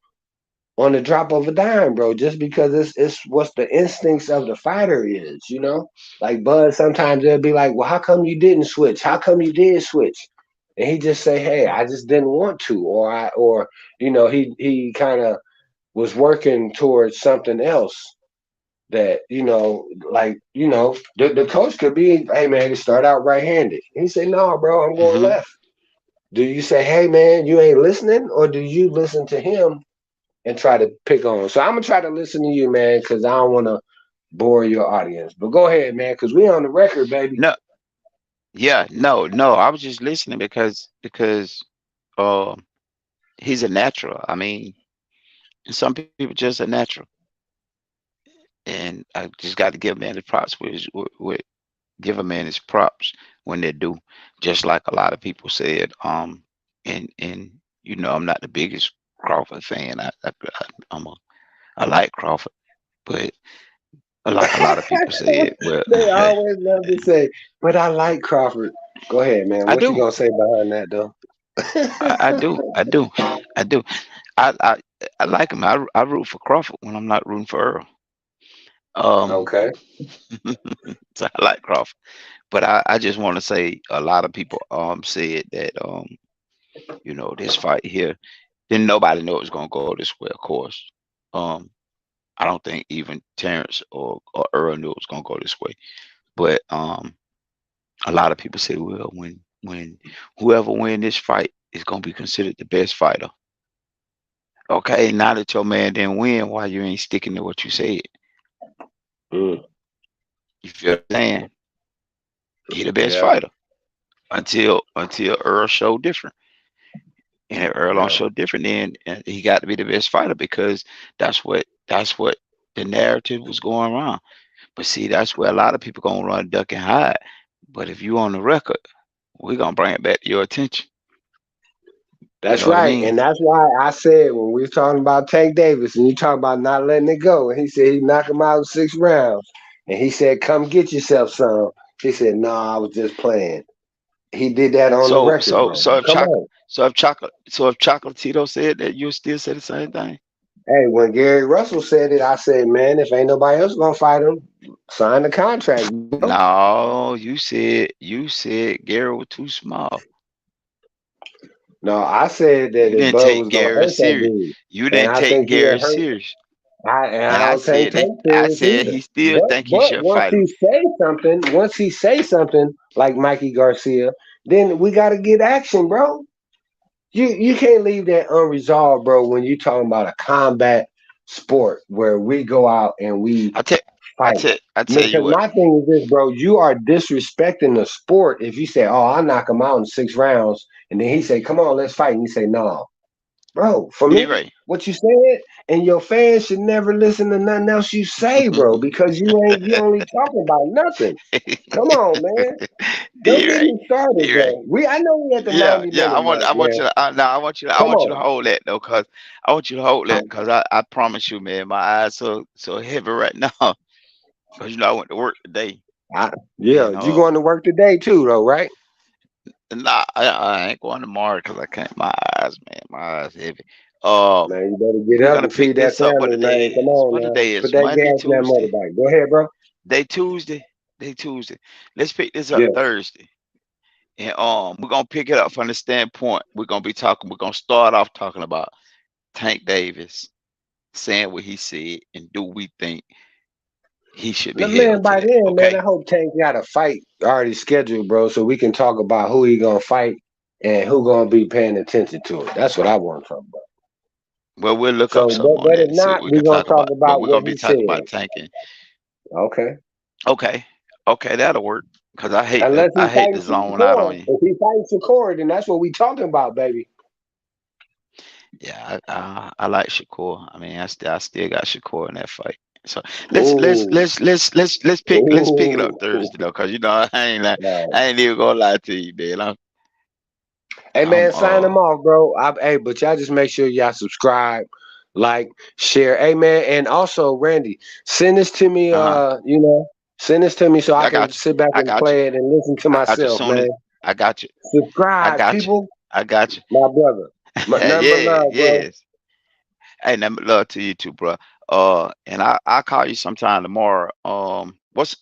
on the drop of a dime, bro. Just because it's what's the instincts of the fighter is. Like Bud, sometimes they'll be like, well, how come you didn't switch? How come you did switch? And he just say, hey, I just didn't want to, or he kind of was working towards something else that the coach could be, hey man, he start out right-handed. He say, no, bro, I'm going Hmm. left. Do you say, hey man, you ain't listening, or do you listen to him and try to pick on? So I'm gonna try to listen to you, man, because I don't want to bore your audience. But go ahead, man, because we on the record, baby. No, yeah, no, no. I was just listening because uh he's a natural. I mean, some people just a natural, and I just got to give a man his props give a man his props when they're due. Just like a lot of people said, and I'm not the biggest Crawford fan. I'm a I like Crawford, but like a lot of people said, well, They always love to say, but I like Crawford. Go ahead, man. I What you do, gonna say behind that, though? I do, I do, I do. I I, I like him. I root for Crawford when I'm not rooting for Earl. Um, Okay, so I like Crawford, but I just want to say a lot of people said that this fight here, didn't nobody know it was gonna go this way, of course. Um, I don't think even Terrence or Earl knew it was gonna go this way. But a lot of people say, well, when whoever win this fight is gonna be considered the best fighter. Okay, now that your man didn't win, why you ain't sticking to what you said? mm, You feel what I'm saying? He the best yeah, fighter until Earl showed different. And if Earl don't yeah. show different, then he got to be the best fighter because that's what the narrative was going around. But see, that's where a lot of people gonna run duck and hide. But if you on the record, we're gonna bring it back to your attention. You That's know what I right, mean? and that's why I said when we were talking about Tank Davis, and you talk about not letting it go, and he said he knocked him out in 6 rounds, and he said, "Come get yourself some." He said, "No, I was just playing." He did that on the So record, so bro. so if Come chocolate on. so if Chocolatito said that, you'll still say the same thing. Hey, when Gary Russell said it, I said, "Man, if ain't nobody else gonna fight him, sign the contract, bro." No, you said Gary was too small. No, I said that You if didn't Bud take was gonna Gary hurt that serious. dude, You and didn't I take think he'll Gary hurt. serious. And And I I don't take said Tank they I serious said either. he still think he But should once fight he him. say something, like Mikey Garcia, then we got to get action, bro. You can't leave that unresolved, bro. When you talking about a combat sport where we go out and we I tell I fight. tell I tell you Because what. my thing is this, bro. You are disrespecting the sport if you say, "Oh, I'll knock him out in 6 rounds," and then he say, "Come on, let's fight," and you say, "No." Bro, for You're me, right. what you said, and your fans should never listen to nothing else you say, bro, because you only talking about nothing. Come on, man. Don't You're get right. me started, You're right. bro. I know we at the Yeah, 90 yeah. minute mark, I want man. you to now I Come want you to on. hold that though, cause I want you to hold that, cause I promise you, man, my eyes so heavy right now, cause I went to work today, I, yeah, and you going to work today too, though, right? nah, I ain't going tomorrow because I can't. My eyes, man, my eyes heavy. Uh, Man, you better get we're up gonna and pick feed that this up. What family, the day man. Come is? on What the now. day Put is? that Monday, gas in that Tuesday, motorbike. Go ahead, bro. day Tuesday, day Tuesday. Let's pick this up Yeah. Thursday. And we're gonna pick it up from the standpoint. We're gonna start off talking about Tank Davis saying what he said, and do we think he should be The man, held to by that. then, man, I Okay. hope Tank got a fight already scheduled, bro, so we can talk about who he gonna fight and who gonna be paying attention to it. That's what I want to talk about. Well, we'll look up So, something on but that if and see what not, we we're can gonna talk talk about. But about we're what gonna be he talking said. about tanking. Okay. Okay. Okay, that'll work. Cause Unless he I hate to fighting zone out on Shakur. you. If he fighting Shakur, then that's what we talking about, baby. Yeah, I like Shakur. I mean, I still got Shakur in that fight. So Ooh. let's pick it up Ooh. Thursday though, cause you know Right. I ain't even gonna lie to you, man. Hey I'm man, sign them off, bro. Hey, but y'all just make sure y'all subscribe, like, share. Hey man, and also Randy, send this to me. uh-huh. Send this to me so I I can got you. sit back I and got you. play it and listen to I got you. myself, Soon as man. I got you. I Subscribe, got you. people. I got you. My brother. Number Yeah, love, bro. yes. Hey, number love to you too, bro. And I'll call you sometime tomorrow. What's